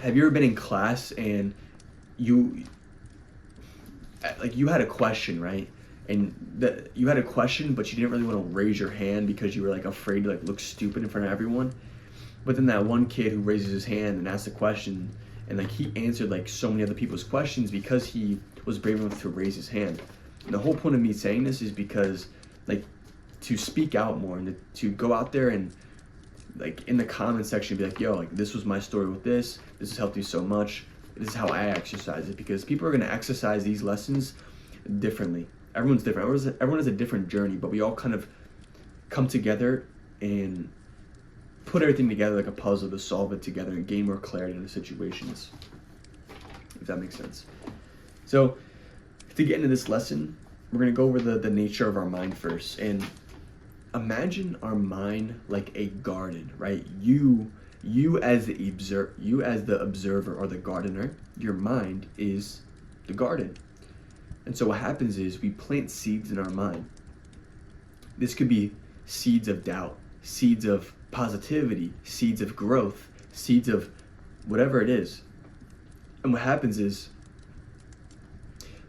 S1: been in class and you had a question, right? And you had a question, but you didn't really want to raise your hand because you were like afraid to like look stupid in front of everyone. But then that one kid who raises his hand and asks a question, and like he answered like so many other people's questions because he was brave enough to raise his hand. And the whole point of me saying this is because like to speak out more and to go out there and like in the comment section be like, yo, like this was my story with this has helped you so much, this is how I exercise it, because people are going to exercise these lessons differently. Everyone's different. Everyone has a different journey, but we all kind of come together and put everything together like a puzzle to solve it together and gain more clarity in the situations, if that makes sense. So to get into this lesson, we're going to go over the nature of our mind first. And imagine our mind like a garden, right? You as the observer or the gardener, your mind is the garden. And so what happens is we plant seeds in our mind. This could be seeds of doubt, seeds of positivity, seeds of growth, seeds of whatever it is. And what happens is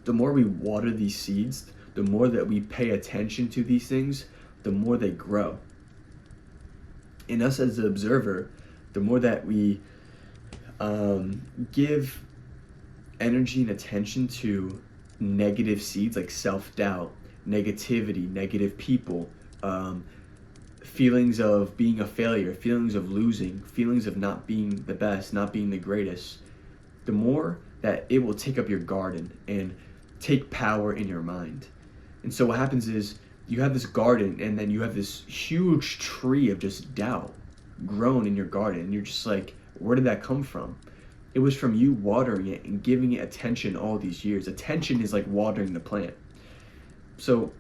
S1: the more we water these seeds, the more that we pay attention to these things, the more they grow. In us as the observer, the more that we give energy and attention to negative seeds like self-doubt, negativity, negative people, feelings of being a failure, feelings of losing, feelings of not being the best, not being the greatest, the more that it will take up your garden and take power in your mind. And so what happens is you have this garden and then you have this huge tree of just doubt grown in your garden, and you're just like, where did that come from? It was from you watering it and giving it attention all these years. Attention is like watering the plant. So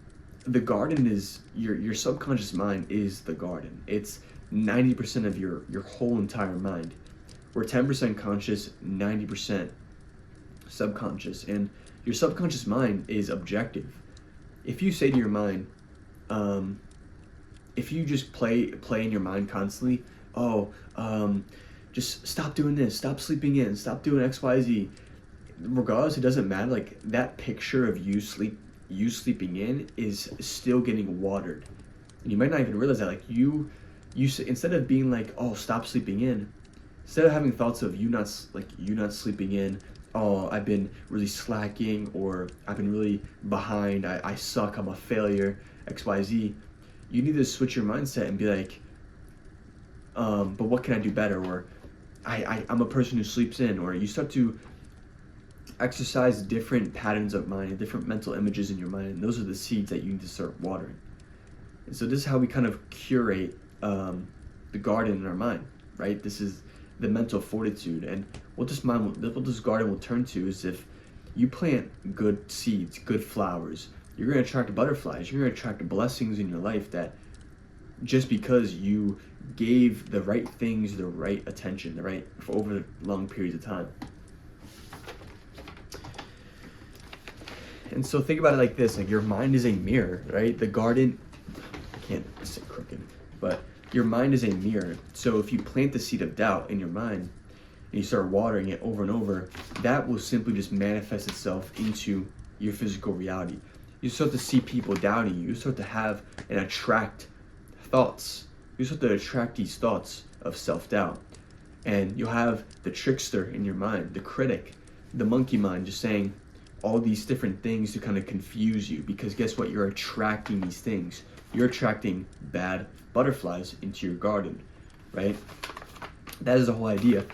S1: the garden is, your subconscious mind is the garden. It's 90% of your whole entire mind. We're 10% conscious, 90% subconscious. And your subconscious mind is objective. If you say to your mind, if you just play in your mind constantly, just stop doing this, stop sleeping in, stop doing X, Y, Z. Regardless, it doesn't matter. Like that picture of you sleeping in is still getting watered, and you might not even realize that. Like you instead of being like, oh, stop sleeping in, instead of having thoughts of you not sleeping in, oh, I've been really slacking, or I've been really behind, I suck, I'm a failure, X, Y, Z. You need to switch your mindset and be like, but what can I do better? Or I'm a person who sleeps in, or you start to exercise different patterns of mind and different mental images in your mind, and those are the seeds that you need to start watering. And so this is how we kind of curate the garden in our mind, right? This is the mental fortitude, and what this garden will turn to is if you plant good seeds, good flowers, you're going to attract butterflies. You're going to attract blessings in your life that just because you gave the right things the right attention, for over long periods of time. And so think about it like this, like your mind is a mirror, right? The garden, I can't sit crooked, but your mind is a mirror. So if you plant the seed of doubt in your mind and you start watering it over and over, that will simply just manifest itself into your physical reality. You start to see people doubting you. You start to have and attract thoughts. You start to attract these thoughts of self-doubt. And you'll have the trickster in your mind, the critic, the monkey mind, just saying all these different things to kind of confuse you, because guess what? You're attracting these things. You're attracting bad butterflies into your garden, right? That is the whole idea.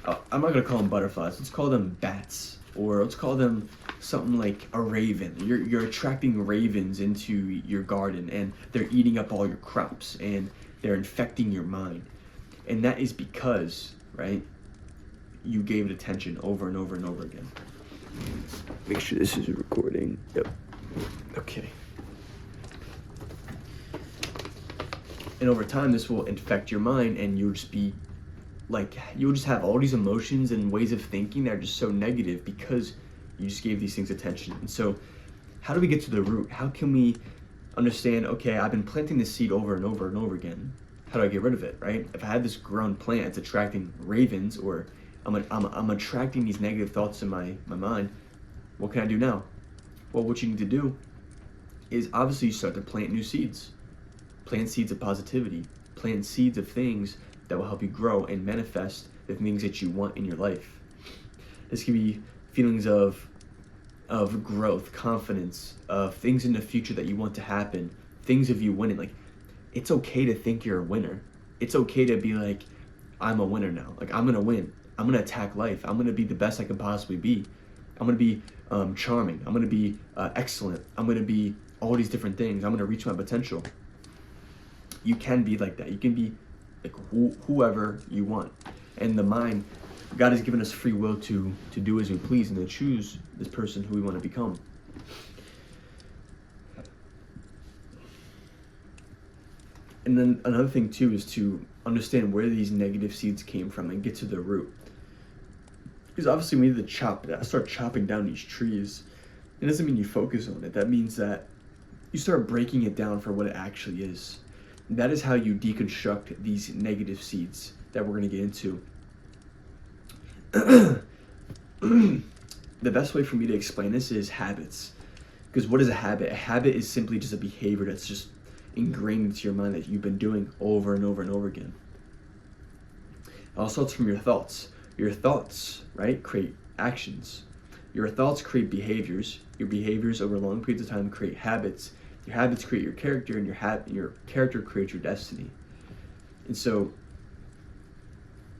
S1: I'm not gonna call them butterflies. Let's call them bats, or let's call them something like a raven. You're attracting ravens into your garden, and they're eating up all your crops, and they're infecting your mind. And that is because, right, you gave it attention over and over and over again. Make sure this is recording. Yep. Okay. And over time, this will infect your mind, and you'll just have all these emotions and ways of thinking that are just so negative because you just gave these things attention. And so how do we get to the root? How can we understand, okay, I've been planting this seed over and over and over again. How do I get rid of it, right? If I have this grown plant, it's attracting ravens, or I'm attracting these negative thoughts in my mind. What can I do now? Well, what you need to do is obviously you start to plant new seeds. Plant seeds of positivity. Plant seeds of things that will help you grow and manifest the things that you want in your life. This can be feelings of growth, confidence, of things in the future that you want to happen, things of you winning. Like, it's okay to think you're a winner. It's okay to be like, I'm a winner now. Like, I'm gonna win. I'm gonna attack life. I'm gonna be the best I can possibly be. I'm gonna be charming. I'm gonna be excellent. I'm gonna be all these different things. I'm gonna reach my potential. You can be like that. You can be like whoever you want. And the mind, God has given us free will to do as we please and to choose this person who we want to become. And then another thing too is to understand where these negative seeds came from and get to the root. Because obviously we need to start chopping down these trees. It doesn't mean you focus on it. That means that you start breaking it down for what it actually is. And that is how you deconstruct these negative seeds that we're going to get into. The best way for me to explain this is habits. Because what is a habit? A habit is simply just a behavior that's just ingrained into your mind that you've been doing over and over and over again. Also, it's from your thoughts. Your thoughts, right, create actions. Your thoughts create behaviors. Your behaviors over long periods of time create habits. Your habits create your character, and your character creates your destiny. And so,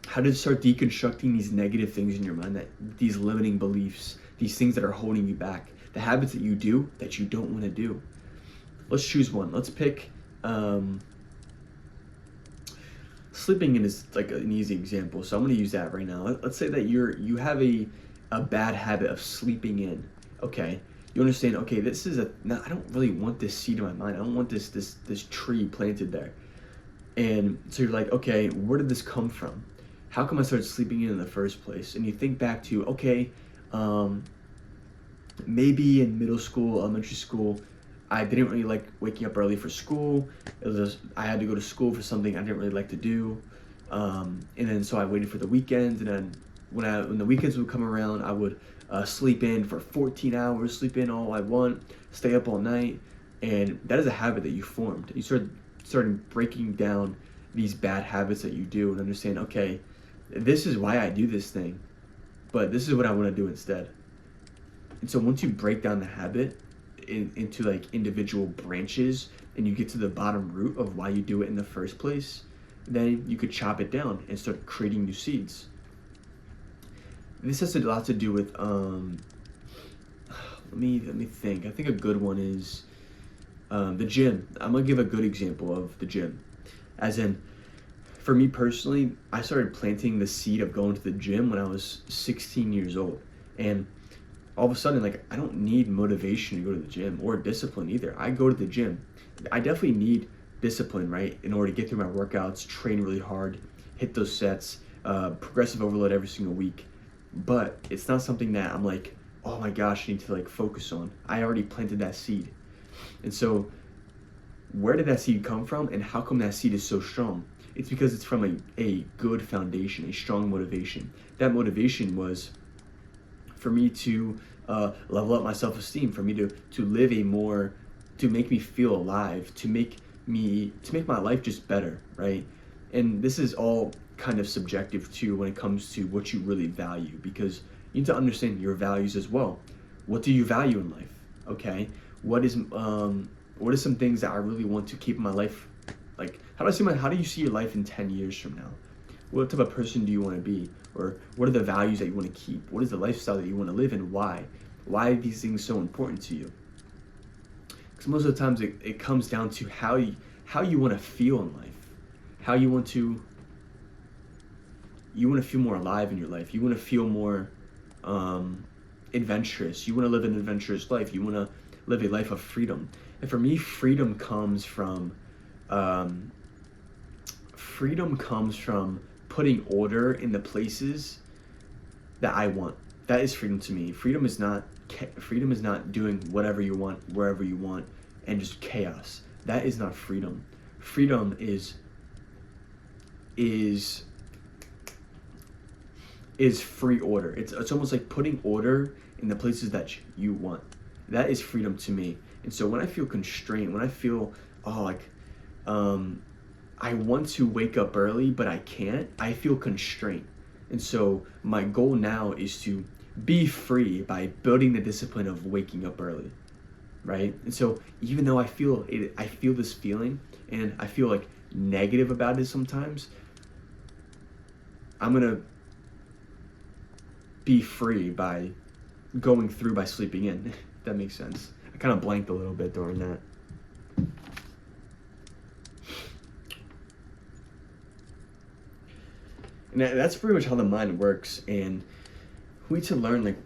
S1: how to start deconstructing these negative things in your mind, these limiting beliefs, these things that are holding you back, the habits that you do that you don't want to do. Let's choose one. Let's pick sleeping in is like an easy example, so I'm going to use that right now. Let's say that you have a bad habit of sleeping in. Okay, you understand, okay, I don't really want this seed in my mind. I don't want this tree planted there. And so you're like, okay, where did this come from? How come I started sleeping in the first place? And you think back to, okay, maybe in middle school, elementary school, I didn't really like waking up early for school. I had to go to school for something I didn't really like to do. And then so I waited for the weekends, and then when the weekends would come around, I would sleep in for 14 hours, sleep in all I want, stay up all night. And that is a habit that you formed. You started breaking down these bad habits that you do and understand, okay, this is why I do this thing, but this is what I want to do instead. And so once you break down the habit into like individual branches and you get to the bottom root of why you do it in the first place, then you could chop it down and start creating new seeds. This has a lot to do with let me think. I think a good one is the gym. I'm gonna give a good example of the gym. As in, for me personally, I started planting the seed of going to the gym when I was 16 years old. And all of a sudden, like, I don't need motivation to go to the gym or discipline either. I go to the gym. I definitely need discipline, right? In order to get through my workouts, train really hard, hit those sets, progressive overload every single week. But it's not something that I'm like, oh my gosh, I need to like focus on. I already planted that seed. And so where did that seed come from, and how come that seed is so strong? It's because it's from a good foundation, a strong motivation. That motivation was for me to level up my self-esteem, for me to live a more, to make me feel alive, to make my life just better, right? And this is all kind of subjective too when it comes to what you really value, because you need to understand your values as well. What do you value in life? Okay, what is some things that I really want to keep in my life? Like, how do you see your life in 10 years from now? What type of person do you want to be? Or what are the values that you want to keep? What is the lifestyle that you want to live, and why? Why are these things so important to you? Because most of the times it comes down to how you want to feel in life. How you want to feel more alive in your life. You want to feel more adventurous. You want to live an adventurous life. You want to live a life of freedom. And for me, freedom comes from putting order in the places that I want. That is freedom to me. Freedom is not doing whatever you want, wherever you want, and just chaos. That is not freedom. Freedom is free order. It's almost like putting order in the places that you want. That is freedom to me. And so when I feel constrained, when I feel I want to wake up early but I can't, I feel constrained. And so my goal now is to be free by building the discipline of waking up early, right? And so even though I feel this feeling and I feel like negative about it sometimes, I'm gonna be free by going through by sleeping in. If that makes sense. I kind of blanked a little bit during that. And that's pretty much how the mind works, and we need to learn like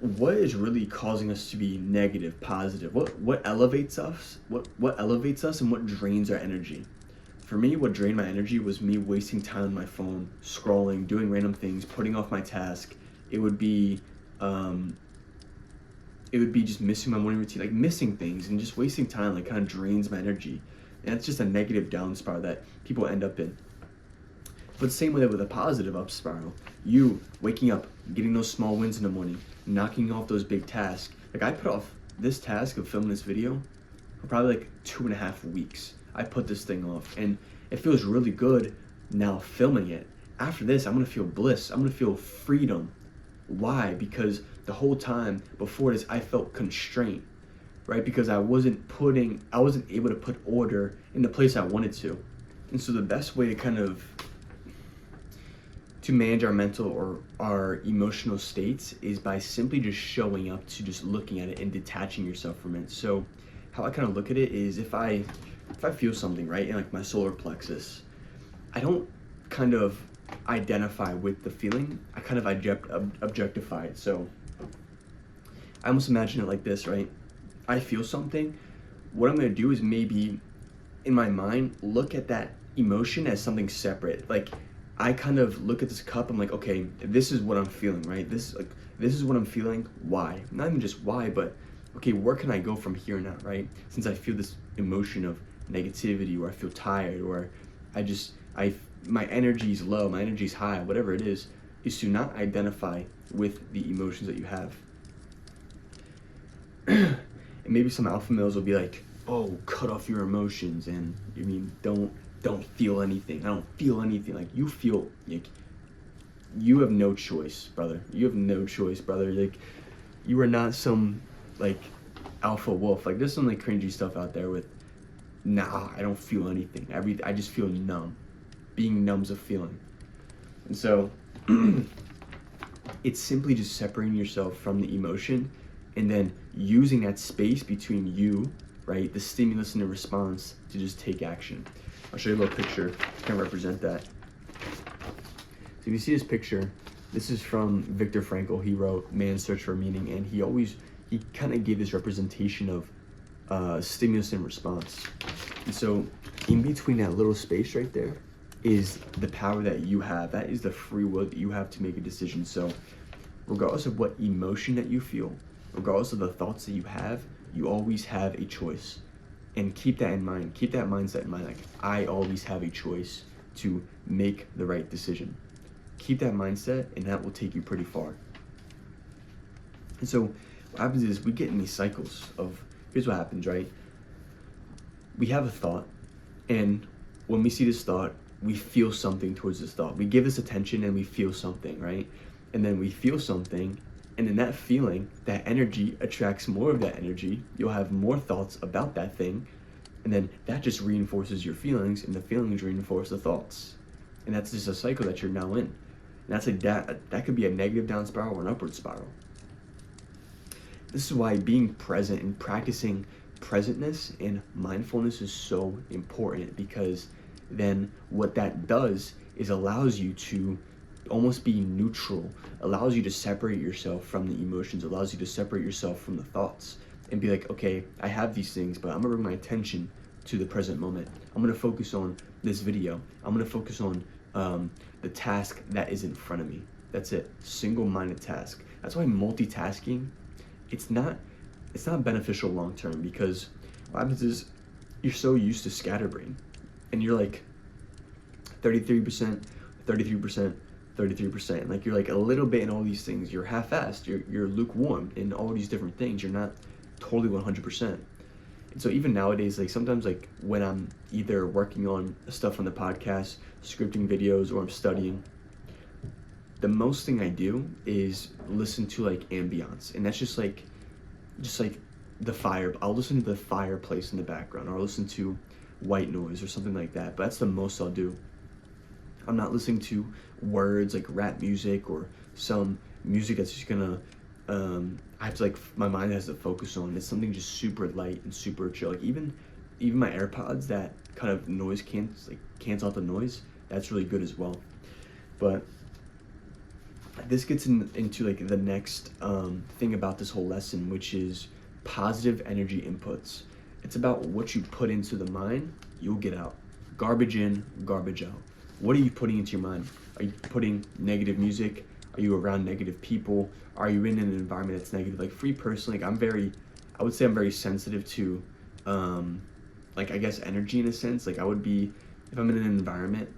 S1: what is really causing us to be negative, positive. What elevates us? What elevates us, and what drains our energy? For me, what drained my energy was me wasting time on my phone, scrolling, doing random things, putting off my task. It would be just missing my morning routine, like missing things and just wasting time, like kind of drains my energy. And that's just a negative down spiral that people end up in. But same way with a positive up spiral. You waking up, getting those small wins in the morning, knocking off those big tasks. Like I put off this task of filming this video for probably like 2.5 weeks. I put this thing off, and it feels really good now filming it. After this, I'm gonna feel bliss. I'm gonna feel freedom. Why? Because the whole time before this, I felt constraint, right? Because I wasn't able to put order in the place I wanted to. And so the best way to manage our mental or our emotional states is by simply just showing up to just looking at it and detaching yourself from it. So how I kind of look at it is if I feel something, right, in like my solar plexus, I don't kind of identify with the feeling. I kind of objectify it. So I almost imagine it like this, right? I feel something. What I'm going to do is maybe in my mind look at that emotion as something separate. Like I kind of look at this cup, I'm like, okay, this is what I'm feeling, right? This is what I'm feeling. Why? Not even just why, but okay, where can I go from here now, right? Since I feel this emotion of negativity, or I feel tired, or my energy's low, my energy's high, whatever it is to not identify with the emotions that you have. And maybe some alpha males will be like, oh, cut off your emotions, and don't feel anything. I don't feel anything. Like you feel like you have no choice, brother. You have no choice, brother. Like you are not some like alpha wolf. Like there's some like cringy stuff out there with, nah, I don't feel anything. I just feel numb. being numbs a feeling. And so it's simply just separating yourself from the emotion and then using that space between you, right, the stimulus and the response, to just take action. I'll show you a little picture to kind of represent that. So if you see this picture, this is from Viktor Frankl. He wrote Man's Search for Meaning, and he kind of gave this representation of stimulus and response. And so in between that little space right there is the power that you have. That is the free will that you have to make a decision. So regardless of what emotion that you feel, regardless of the thoughts that you have, you always have a choice. And keep that in mind. Keep that mindset in mind. Like, I always have a choice to make the right decision. Keep that mindset, and that will take you pretty far. And so what happens is we get in these cycles of, here's what happens, right? We have a thought, and when we see this thought, we feel something towards this thought. We give this attention and we feel something, right? And then we feel something, and in that feeling, that energy attracts more of that energy. You'll have more thoughts about that thing, and then that just reinforces your feelings, and the feelings reinforce the thoughts. And that's just a cycle that you're now in. And that's like that could be a negative down spiral or an upward spiral. This is why being present and practicing presentness and mindfulness is so important, because then what that does is allows you to almost be neutral, allows you to separate yourself from the emotions, allows you to separate yourself from the thoughts, and be like, okay, I have these things, but I'm gonna bring my attention to the present moment. I'm gonna focus on this video. I'm gonna focus on the task that is in front of me. That's it, single-minded task. That's why multitasking, it's not beneficial long-term, because what happens is you're so used to scatterbrain, and you're like 33%, 33%, 33%. Like, you're like a little bit in all these things. You're half-assed. You're lukewarm in all these different things. You're not totally 100%. And so even nowadays, like sometimes, like when I'm either working on stuff on the podcast, scripting videos, or I'm studying, the most thing I do is listen to like ambience, and that's just like the fire. I'll listen to the fireplace in the background, or I'll listen to white noise or something like that. But that's the most I'll do. I'm not listening to words like rap music or some music that's just gonna I have to, like, my mind has to focus on. It's something just super light and super chill. Like even my AirPods that kind of noise cancel out the noise, that's really good as well. But this gets into like the next thing about this whole lesson, which is positive energy inputs. It's about what you put into the mind, you'll get out. Garbage in, garbage out. What are you putting into your mind? Are you putting negative music? Are you around negative people? Are you in an environment that's negative? Like, for me personally, like I would say I'm very sensitive to, like, I guess energy in a sense. Like, I would be, if I'm in an environment,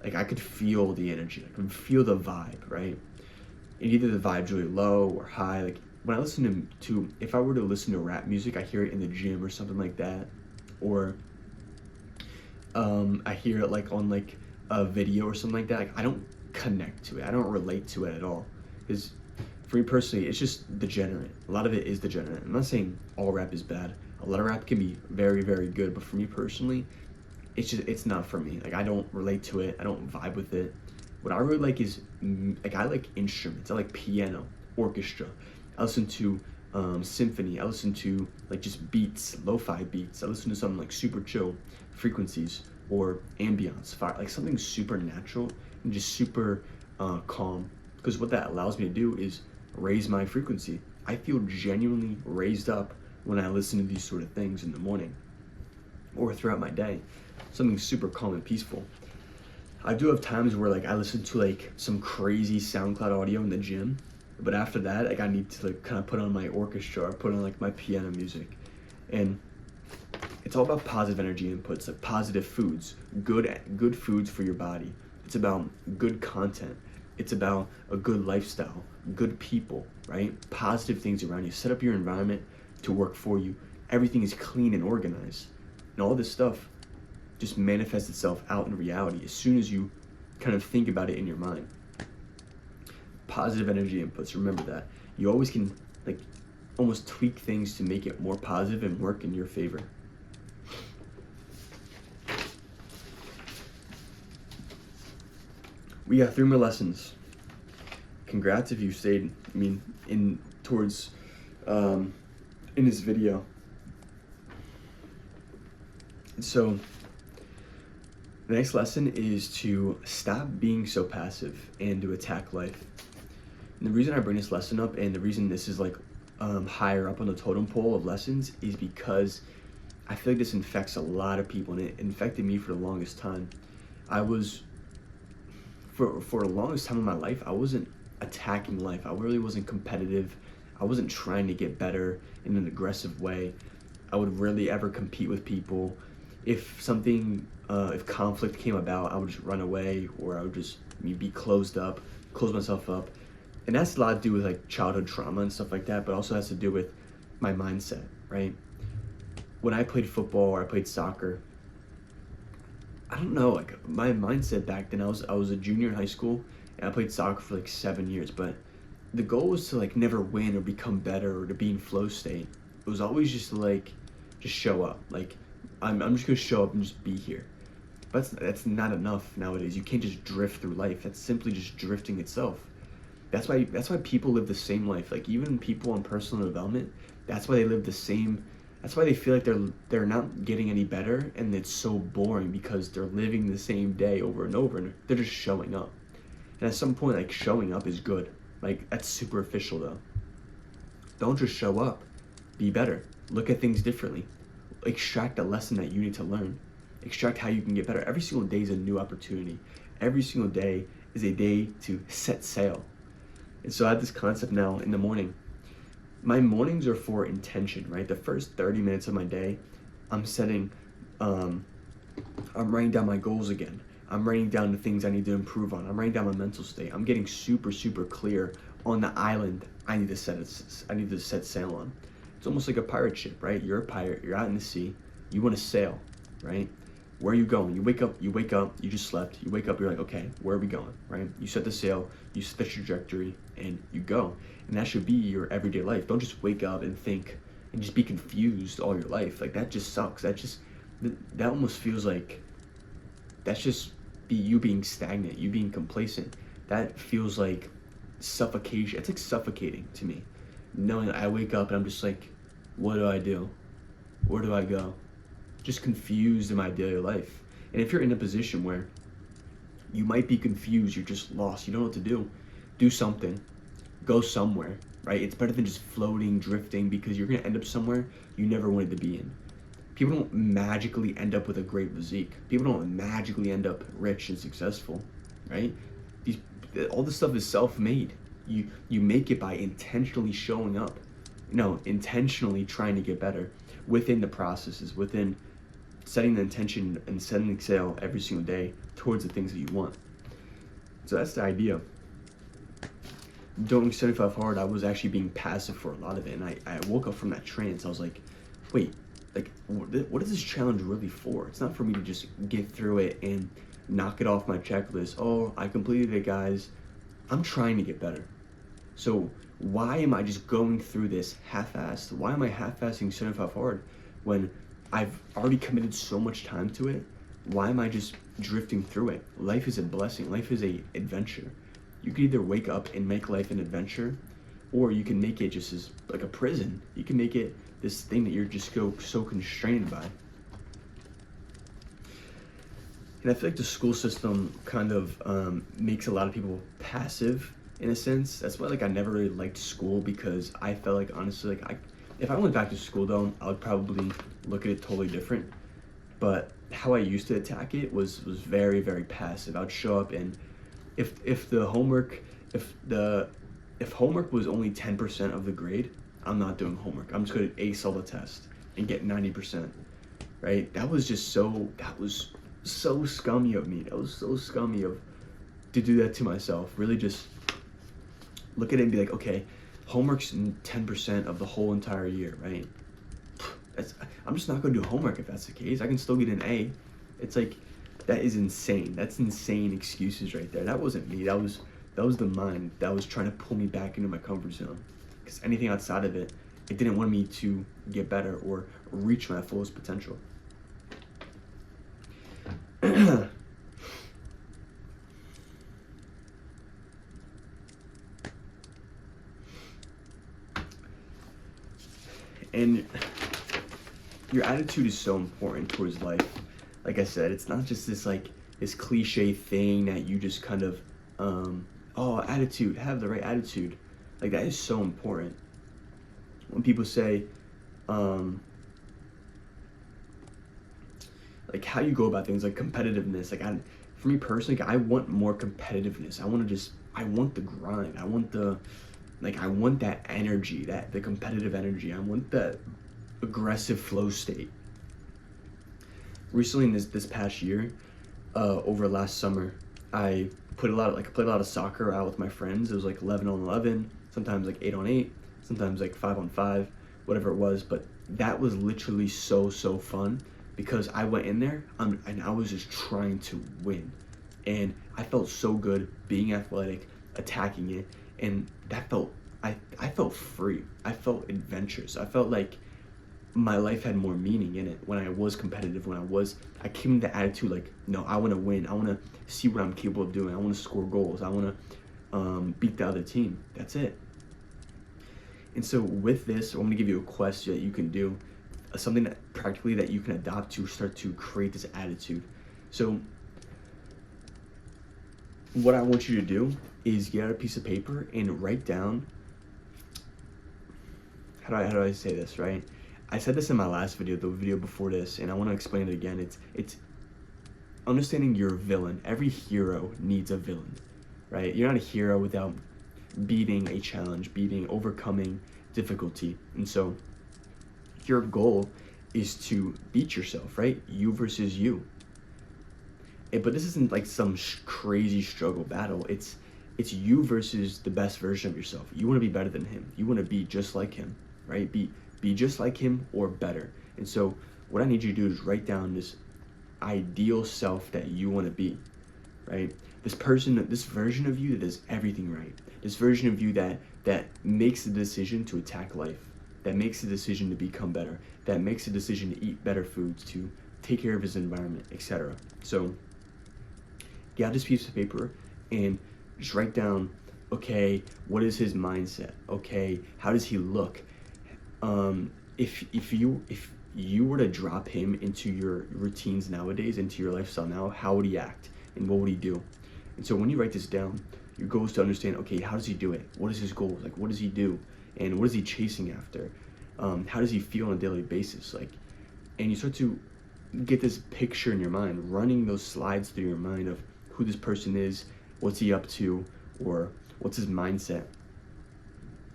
S1: like, I could feel the energy. I could feel the vibe, right? And either the vibe's really low or high. Like, when I listen to if I were to listen to rap music, I hear it in the gym or something like that. Or I hear it like on like a video or something like that. Like, I don't connect to it. I don't relate to it at all. Because for me personally, it's just degenerate. A lot of it is degenerate. I'm not saying all rap is bad. A lot of rap can be very, very good. But for me personally, it's not for me. Like, I don't relate to it. I don't vibe with it. What I really like is, like, I like instruments. I like piano, orchestra. I listen to symphony. I listen to like just beats, lo-fi beats. I listen to something like super chill frequencies or ambience, fire, like something super natural and just super calm. Because what that allows me to do is raise my frequency. I feel genuinely raised up when I listen to these sort of things in the morning or throughout my day. Something super calm and peaceful. I do have times where like I listen to like some crazy SoundCloud audio in the gym, but after that, like I need to like kind of put on my orchestra or put on like my piano music. And it's all about positive energy inputs, like positive foods, good foods for your body. It's about good content. It's about a good lifestyle, good people, right? Positive things around you. Set up your environment to work for you. Everything is clean and organized. And all this stuff just manifests itself out in reality as soon as you kind of think about it in your mind. Positive energy inputs, remember that. You always can like almost tweak things to make it more positive and work in your favor. we got 3 more lessons. Congrats if you stayed, in this video. So the next lesson is to stop being so passive and to attack life. And the reason I bring this lesson up, and the reason this is like higher up on the totem pole of lessons, is because I feel like this infects a lot of people, and it infected me for the longest time. I was, for the longest time in my life, I wasn't attacking life. I really wasn't competitive. I wasn't trying to get better in an aggressive way. I would rarely ever compete with people. If conflict came about, I would just run away, or I would just be close myself up. And that's a lot to do with like childhood trauma and stuff like that, but also has to do with my mindset, right? When I played football or I played soccer, I don't know, like my mindset back then, I was a junior in high school, and I played soccer for like 7 years, but the goal was to like never win or become better or to be in flow state. It was always just to like, just show up. Like, I'm just gonna show up and just be here. But that's not enough nowadays. You can't just drift through life. That's simply just drifting itself. That's why people live the same life. Like even people on personal development, that's why they live the same. That's why they feel like they're not getting any better, and it's so boring because they're living the same day over and over, and they're just showing up. And at some point, like showing up is good. Like that's superficial though. Don't just show up. Be better. Look at things differently. Extract a lesson that you need to learn. Extract how you can get better. Every single day is a new opportunity. Every single day is a day to set sail. And so I have this concept now in the morning. My mornings are for intention, right? The first 30 minutes of my day, I'm writing down my goals again. I'm writing down the things I need to improve on. I'm writing down my mental state. I'm getting super, super clear on the island I need to set sail on. It's almost like a pirate ship, right? You're a pirate, you're out in the sea, you want to sail, right? Where are you going? You wake up, you just slept, you wake up, you're like, okay, where are we going, right? You set the sail, you set the trajectory, and you go. And that should be your everyday life. Don't just wake up and think and just be confused all your life. Like that just sucks. That almost feels like that's just you being stagnant, you being complacent. That feels like suffocation. It's like suffocating to me. Knowing that I wake up and I'm just like, what do I do? Where do I go? Just confused in my daily life. And if you're in a position where you might be confused, you're just lost, you don't know what to do something. Go somewhere, right? It's better than just floating, drifting, because you're gonna end up somewhere you never wanted to be in. People don't magically end up with a great physique. People don't magically end up rich and successful, right? All this stuff is self-made. You make it by intentionally showing up. Intentionally trying to get better within the processes, within setting the intention and setting the sail every single day towards the things that you want. So that's the idea. Doing 75 hard, I was actually being passive for a lot of it, and I woke up from that trance. I was like, wait, like what is this challenge really for? It's not for me to just get through it and knock it off my checklist. Oh, I completed it, guys. I'm trying to get better. So why am I just going through this half-assed? Why am I half-assing 75 hard when I've already committed so much time to it? Why am I just drifting through it? Life is a blessing. Life is a adventure. You can either wake up and make life an adventure, or you can make it just as like a prison. You can make it this thing that you're just so constrained by. And I feel like the school system kind of makes a lot of people passive in a sense. That's why I never really liked school, because I felt like honestly if I went back to school though, I would probably look at it totally different. But how I used to attack it was very, very passive. I would show up, and if homework was only 10% of the grade, I'm not doing homework. I'm just going to ace all the tests and get 90%, right? That was so scummy of me. That was so scummy to do that to myself. Really just look at it and be like, okay, homework's 10% of the whole entire year, right? I'm just not going to do homework if that's the case. I can still get an A. It's like, that is insane. That's insane excuses right there. That wasn't me. That was the mind that was trying to pull me back into my comfort zone. Because anything outside of it, it didn't want me to get better or reach my fullest potential. And your attitude is so important towards life. Like I said, it's not just this cliche thing that you just kind of, attitude, have the right attitude. Like, that is so important. When people say, like, how you go about things, like competitiveness, like, for me personally, I want more competitiveness. I want the grind. I want that energy, the competitive energy. I want that aggressive flow state. Recently, in this past year, over last summer, I played a lot of soccer out with my friends. It was like 11 on 11, sometimes like 8 on 8, sometimes like 5 on 5, whatever it was. But that was literally so fun, because I went in there and I was just trying to win, and I felt so good being athletic, attacking it, and I felt free. I felt adventurous. I felt like my life had more meaning in it when I was competitive, I came to the attitude like, no, I want to win. I want to see what I'm capable of doing. I want to score goals. I want to beat the other team. That's it. And so with this, I'm going to give you a quest that you can do, something that practically that you can adopt to start to create this attitude. So what I want you to do is get out a piece of paper and write down, how do I say this, right? I said this in my last video, the video before this, and I want to explain it again. It's understanding your villain. Every hero needs a villain, right? You're not a hero without beating a challenge, overcoming difficulty. And so your goal is to beat yourself, right? You versus you. But this isn't like some crazy struggle battle. It's you versus the best version of yourself. You want to be better than him. You want to be just like him, right? Be just like him or better. And so what I need you to do is write down this ideal self that you want to be, right? This version of you that does everything right. This version of you that makes the decision to attack life, that makes the decision to become better, that makes the decision to eat better foods, to take care of his environment, etc. So get out this piece of paper and just write down, okay, what is his mindset? Okay, how does he look? If you were to drop him into your routines nowadays, into your lifestyle now, how would he act and what would he do? And so when you write this down, your goal is to understand, okay, how does he do it? What is his goal? Like, what does he do? And what is he chasing after? How does he feel on a daily basis? Like, and you start to get this picture in your mind, running those slides through your mind of who this person is, what's he up to, or what's his mindset.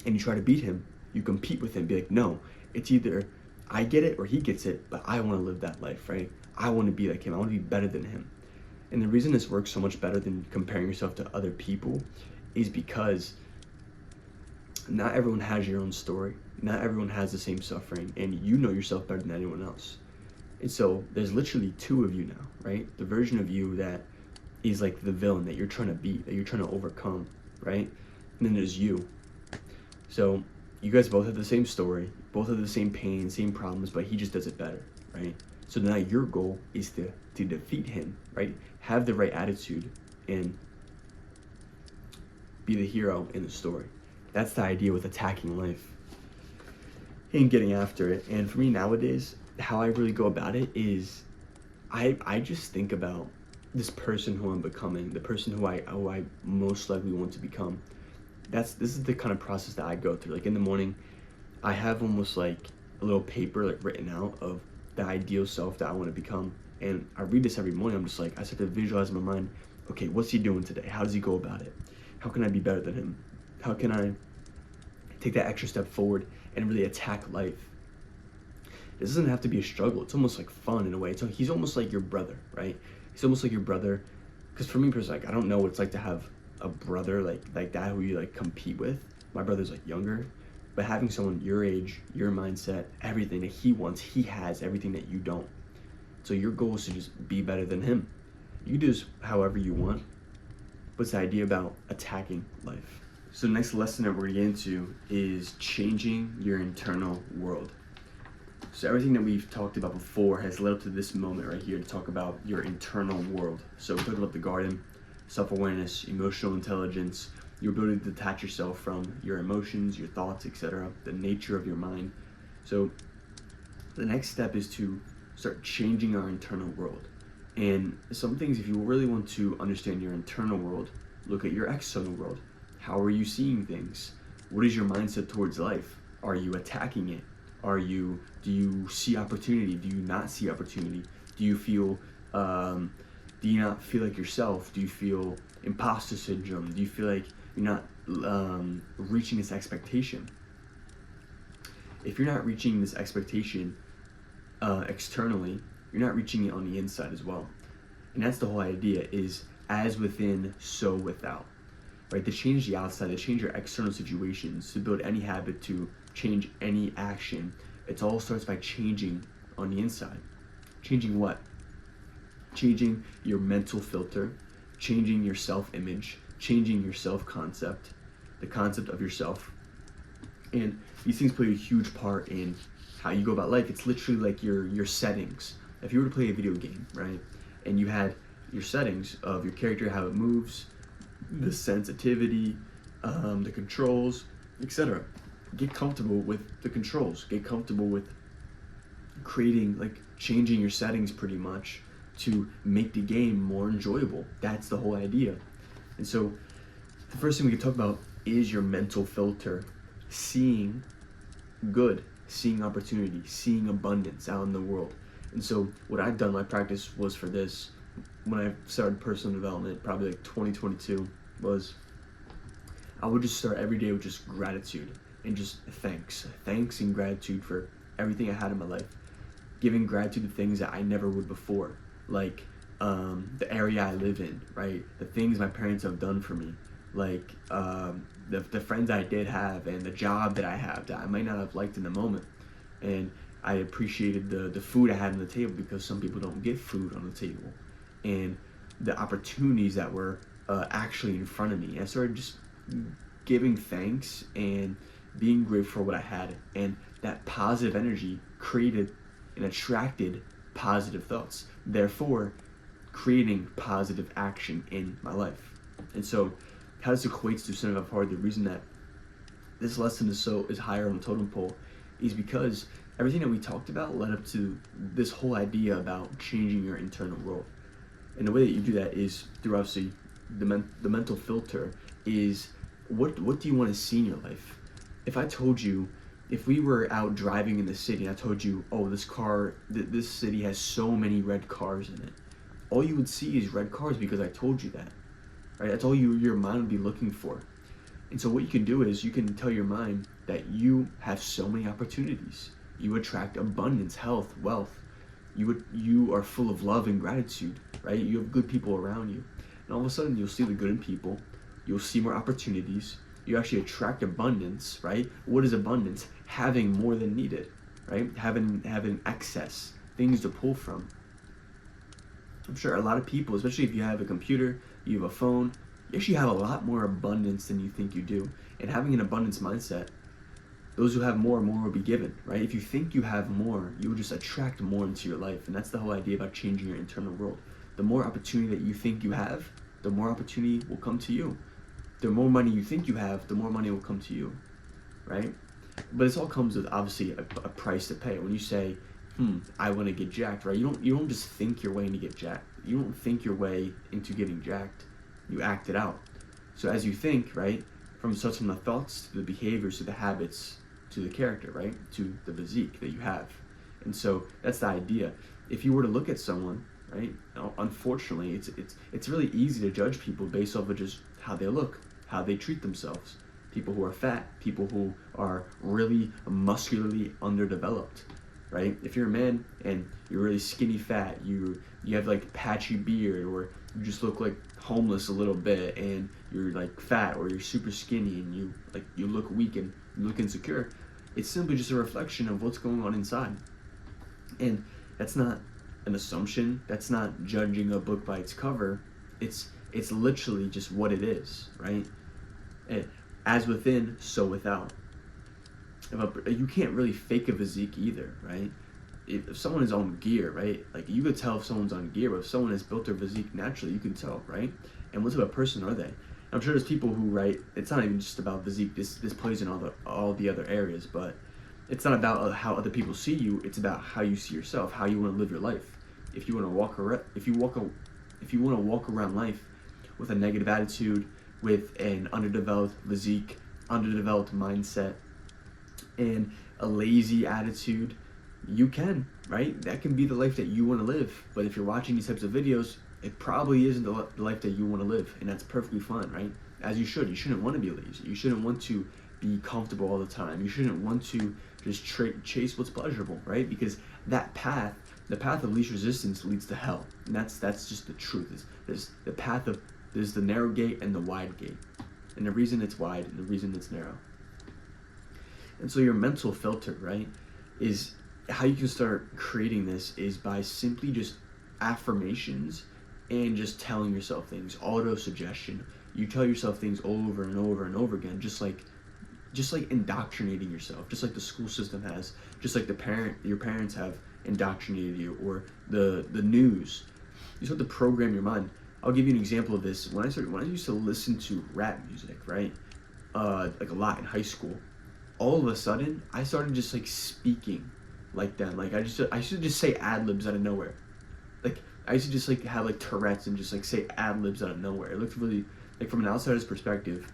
S1: And you try to beat him. You compete with him, be like, no, it's either I get it or he gets it, but I want to live that life, right? I want to be like him. I want to be better than him. And the reason this works so much better than comparing yourself to other people is because not everyone has your own story. Not everyone has the same suffering, and you know yourself better than anyone else. And so there's literally two of you now, right? The version of you that is like the villain that you're trying to beat, that you're trying to overcome, right? And then there's you. So you guys both have the same story, both have the same pain, same problems, but he just does it better, right? So now your goal is to defeat him, right? Have the right attitude and be the hero in the story. That's the idea with attacking life and getting after it. And for me nowadays, how I really go about it is I just think about this person who I'm becoming, the person who I most likely want to become. This is the kind of process that I go through. Like in the morning, I have almost like a little paper like written out of the ideal self that I want to become. And I read this every morning. I'm just like, I start to visualize in my mind, okay, what's he doing today? How does he go about it? How can I be better than him? How can I take that extra step forward and really attack life? This doesn't have to be a struggle. It's almost like fun in a way. So he's almost like your brother, right? He's almost like your brother. Because for me personally, like, I don't know what it's like to have a brother like that who you like compete with. My brother's like younger, but having someone your age, your mindset, everything that he wants, he has everything that you don't. So your goal is to just be better than him. You can do this however you want, but it's the idea about attacking life. So the next lesson that we're gonna get into is changing your internal world. So everything that we've talked about before has led up to this moment right here to talk about your internal world. So we talked about the garden, self-awareness, emotional intelligence, your ability to detach yourself from your emotions, your thoughts, etc., the nature of your mind, So the next step is to start changing our internal world. And some things, if you really want to understand your internal world, look at your external world. How are you seeing things? What is your mindset towards life? Are you attacking it? Do you see opportunity? Do you not see opportunity? Do you feel, do you not feel like yourself? Do you feel imposter syndrome? Do you feel like you're not reaching this expectation? If you're not reaching this expectation externally, you're not reaching it on the inside as well. And that's the whole idea, is as within, so without. Right? To change the outside, to change your external situations, to build any habit, to change any action, it all starts by changing on the inside. Changing what? Changing your mental filter, changing your self-image, changing your self-concept, the concept of yourself. And these things play a huge part in how you go about life. It's literally like your settings. If you were to play a video game, right, and you had your settings of your character, how it moves, the sensitivity, the controls, etc. Get comfortable with the controls. Get comfortable with creating, like changing your settings pretty much to make the game more enjoyable. That's the whole idea. And so the first thing we can talk about is your mental filter. Seeing good, seeing opportunity, seeing abundance out in the world. And so what I've done, my practice was for this, when I started personal development, probably like 2022, was I would just start every day with just gratitude and just thanks and gratitude for everything I had in my life. Giving gratitude to things that I never would before, like the area I live in, right? The things my parents have done for me, like the friends I did have, and the job that I have that I might not have liked in the moment. And I appreciated the food I had on the table, because some people don't get food on the table, and the opportunities that were actually in front of me. I started just giving thanks and being grateful for what I had, and that positive energy created and attracted positive thoughts, therefore creating positive action in my life. And so how this equates to Son of Hard, the reason that this lesson is higher on the totem pole is because everything that we talked about led up to this whole idea about changing your internal world. And the way that you do that is through, obviously, the mental filter is what do you want to see in your life? If I told you, if we were out driving in the city and I told you, oh, this city has so many red cars in it, all you would see is red cars because I told you that, right? That's all your mind would be looking for. And so what you can do is you can tell your mind that you have so many opportunities. You attract abundance, health, wealth. You are full of love and gratitude, right? You have good people around you. And all of a sudden you'll see the good in people. You'll see more opportunities. You actually attract abundance, right? What is abundance? Having more than needed, right? Having excess, things to pull from. I'm sure a lot of people, especially if you have a computer, you have a phone, you actually have a lot more abundance than you think you do. And having an abundance mindset, those who have more will be given, right? If you think you have more, you will just attract more into your life. And that's the whole idea about changing your internal world. The more opportunity that you think you have, the more opportunity will come to you. The more money you think you have, the more money will come to you, right? But this all comes with, obviously, a price to pay. When you say, I want to get jacked, right? You don't just think your way into get jacked. You don't think your way into getting jacked. You act it out. So as you think, right, from the thoughts to the behaviors to the habits to the character, right, to the physique that you have. And so that's the idea. If you were to look at someone, right, unfortunately, it's really easy to judge people based off of just how they look, how they treat themselves. People who are fat, people who are really muscularly underdeveloped, right? If you're a man and you're really skinny fat, you have like patchy beard, or you just look like homeless a little bit, and you're like fat, or you're super skinny and you look weak and you look insecure, it's simply just a reflection of what's going on inside. And that's not an assumption, that's not judging a book by its cover. It's literally just what it is, right? As within, so without. You can't really fake a physique either, right? If someone is on gear, right? Like, you could tell if someone's on gear, but if someone has built their physique naturally, you can tell, right? And what type of person are they? I'm sure there's people who, right, it's not even just about physique. This plays in all the other areas, but It's not about how other people see you. It's about how you see yourself, how you want to live your life. If you want to walk around, if you want to walk around life with a negative attitude, with an underdeveloped physique, underdeveloped mindset, and a lazy attitude, you can, right? That can be the life that you want to live. But if you're watching these types of videos, it probably isn't the life that you want to live, and that's perfectly fine, right? As you should. You shouldn't want to be lazy. You shouldn't want to be comfortable all the time. You shouldn't want to just chase what's pleasurable, right? Because that path, the path of least resistance, leads to hell, and that's just the truth. There's the narrow gate and the wide gate, and the reason it's wide and the reason it's narrow. And so your mental filter, right, is how you can start creating this is by simply just affirmations and just telling yourself things, auto-suggestion. You tell yourself things over and over and over again, just like indoctrinating yourself, just like the school system has, just like your parents have indoctrinated you, or the news. You start to program your mind. I'll give you an example of this. When I used to listen to rap music, right, like a lot in high school, all of a sudden I started just like speaking like them. Like I used to just say ad libs out of nowhere. Like I used to just like have like Tourette's and just like say ad libs out of nowhere. It looked really, like, from an outsider's perspective,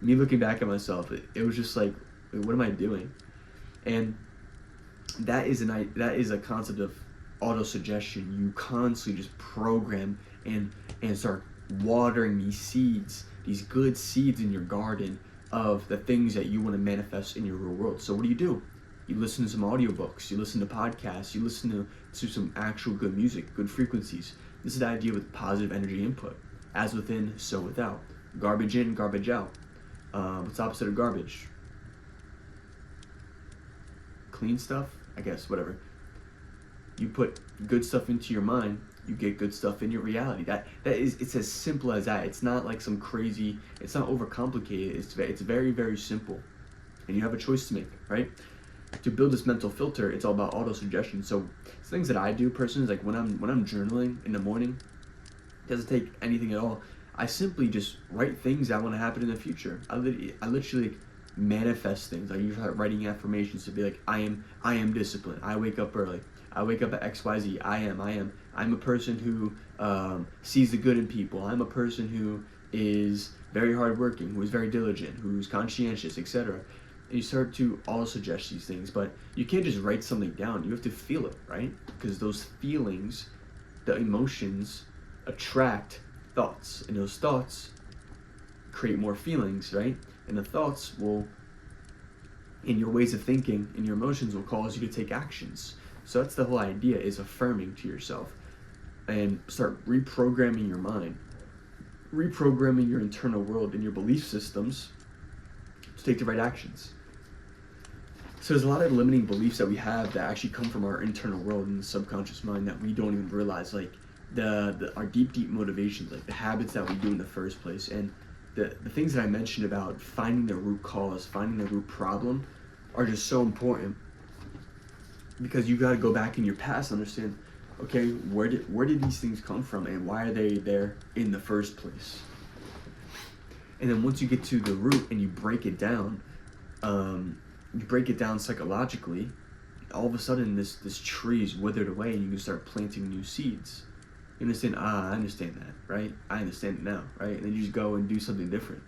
S1: me looking back at myself, it was just like, what am I doing? And that is a concept of auto-suggestion. You constantly just program and start watering these seeds, these good seeds in your garden of the things that you want to manifest in your real world. So what do? You listen to some audiobooks, you listen to podcasts, you listen to some actual good music, good frequencies. This is the idea with positive energy input. As within, so without. Garbage in, garbage out. What's the opposite of garbage? Clean stuff? I guess, whatever. You put good stuff into your mind, you get good stuff in your reality. It's as simple as that. It's not like some crazy, it's not overcomplicated. It's very, very simple. And you have a choice to make, right? To build this mental filter, it's all about auto-suggestion. So things that I do personally is like when I'm journaling in the morning, it doesn't take anything at all. I simply just write things that want to happen in the future. I literally manifest things. I usually start writing affirmations to be like, I am disciplined. I wake up early. I wake up at XYZ. I'm a person who sees the good in people. I'm a person who is very hardworking, who is very diligent, who's conscientious, etc. And you start to auto-suggest these things, but you can't just write something down. You have to feel it, right? Because those feelings, the emotions, attract thoughts, and those thoughts create more feelings, right? And the thoughts will, in your ways of thinking, and your emotions will cause you to take actions. So that's the whole idea, is affirming to yourself and start reprogramming your mind, reprogramming your internal world and your belief systems to take the right actions. So there's a lot of limiting beliefs that we have that actually come from our internal world and the subconscious mind that we don't even realize, like our deep motivations, like the habits that we do in the first place, and the things that I mentioned about finding the root cause, finding the root problem, are just so important, because you got to go back in your past and understand, okay, where did these things come from, and why are they there in the first place? And then once you get to the root and you break it down psychologically, all of a sudden this tree is withered away, and you can start planting new seeds. You understand? I understand that, right? I understand it now, right? And then you just go and do something different.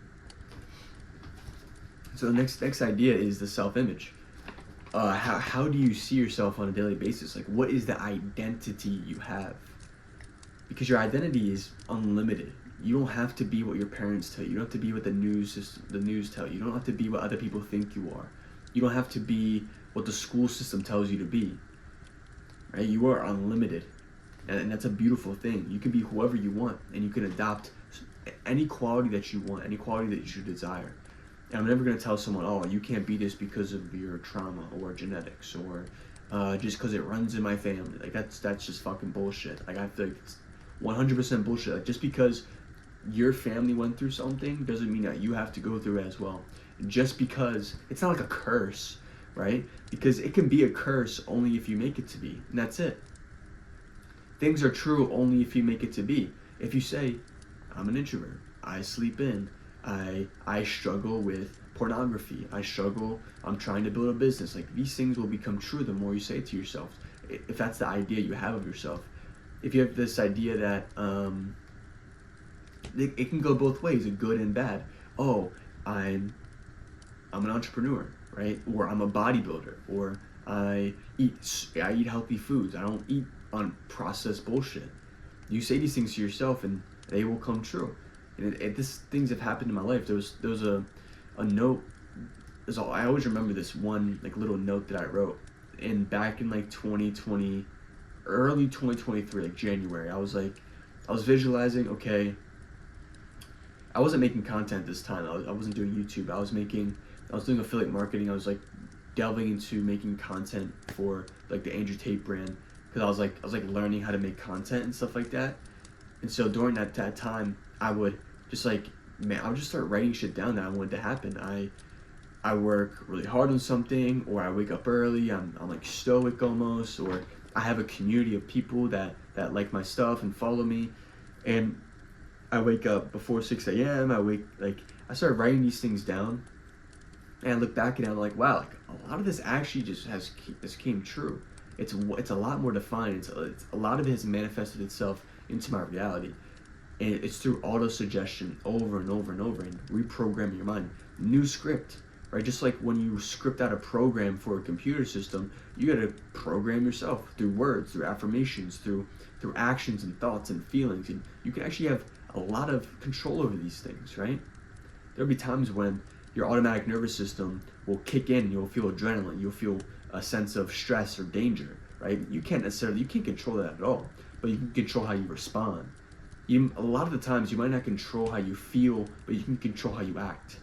S1: So the next idea is the self-image. How do you see yourself on a daily basis? Like, what is the identity you have? Because your identity is unlimited. You don't have to be what your parents tell you. You don't have to be what the news tell you. You don't have to be what other people think you are. You don't have to be what the school system tells you to be. Right? You are unlimited. And that's a beautiful thing. You can be whoever you want, and you can adopt any quality that you want, any quality that you desire. And I'm never going to tell someone, oh, you can't be this because of your trauma or genetics, or just because it runs in my family. Like, that's just fucking bullshit. Like, I feel like it's 100% bullshit. Like, just because your family went through something doesn't mean that you have to go through it as well. Just because it's not like a curse, right? Because it can be a curse only if you make it to be, and that's it. Things are true only if you make it to be. If you say, I'm an introvert, I sleep in, I struggle with pornography, I struggle, I'm trying to build a business. Like, these things will become true the more you say it to yourself, if that's the idea you have of yourself. If you have this idea that it can go both ways, a good and bad. Oh, I'm an entrepreneur, right? Or I'm a bodybuilder, or I eat healthy foods. I don't eat on processed bullshit. You say these things to yourself, and they will come true. And things have happened in my life. There was a note. I always remember this one like little note that I wrote. And back in like 2020, early 2023, like January, I was visualizing. Okay, I wasn't making content this time. I wasn't doing YouTube. I was doing affiliate marketing. I was like delving into making content for like the Andrew Tate brand, because I was like learning how to make content and stuff like that. And so during that time, I would just start writing shit down that I wanted to happen. I work really hard on something, or I wake up early. I'm like stoic almost, or I have a community of people that like my stuff and follow me, and I wake up before 6 a.m. I started writing these things down, and I look back at it, I'm like, wow, like a lot of this actually just came true. It's a lot more defined. It's a lot of it has manifested itself into my reality, and it's through auto suggestion over and over and over, and reprogramming your mind. New script, right? Just like when you script out a program for a computer system, you got to program yourself through words, through affirmations, through actions and thoughts and feelings, and you can actually have a lot of control over these things, right? There'll be times when your automatic nervous system will kick in, and you'll feel adrenaline, you'll feel a sense of stress or danger, right? You can't control that at all, but you can control how you respond. A lot of the times you might not control how you feel, but you can control how you act.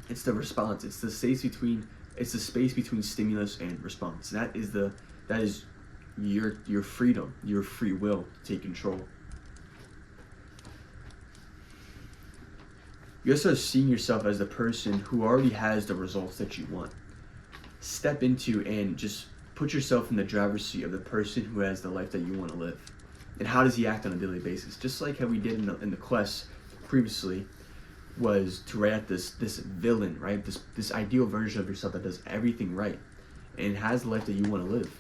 S1: It's the response. It's the space between stimulus and response. That is your freedom, your free will to take control. You also seeing yourself as the person who already has the results that you want. Step into and just put yourself in the driver's seat of the person who has the life that you want to live. And how does he act on a daily basis? Just like how we did in the quest previously, was to write out this villain, right? This ideal version of yourself that does everything right and has the life that you want to live.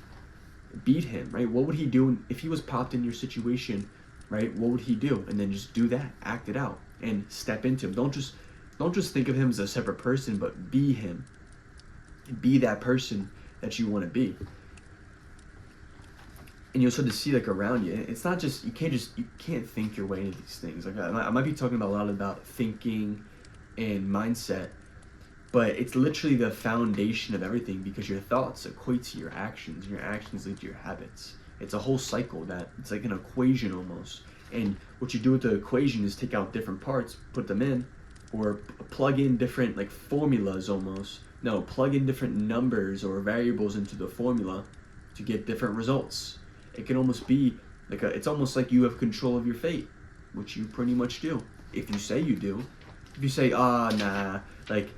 S1: Beat him, right? What would he do if he was popped in your situation, right? What would he do? And then just do that, act it out, and step into him. Don't just think of him as a separate person, but be him. Be that person that you want to be. And you'll start to see like around you. It's not just you can't think your way into these things. Like I might be talking a lot about thinking and mindset, but it's literally the foundation of everything, because your thoughts equate to your actions, and your actions lead to your habits. It's a whole cycle it's like an equation almost. And what you do with the equation is take out different parts, put them in, or plug in different like formulas almost. No, plug in different numbers or variables into the formula to get different results. It can almost be like it's almost like you have control of your fate, which you pretty much do. If you say you do. If you say, nah, like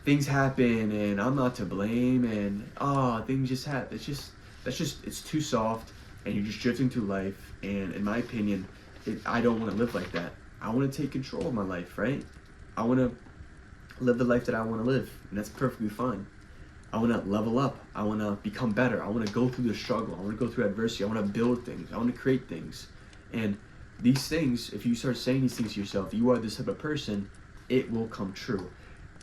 S1: things happen and I'm not to blame, and things just happen. It's too soft, and you're just drifting through life. And in my opinion, I don't want to live like that. I want to take control of my life, right? I want to live the life that I want to live, and that's perfectly fine. I want to level up. I want to become better. I want to go through the struggle. I want to go through adversity. I want to build things. I want to create things. And these things, if you start saying these things to yourself, you are this type of person, it will come true.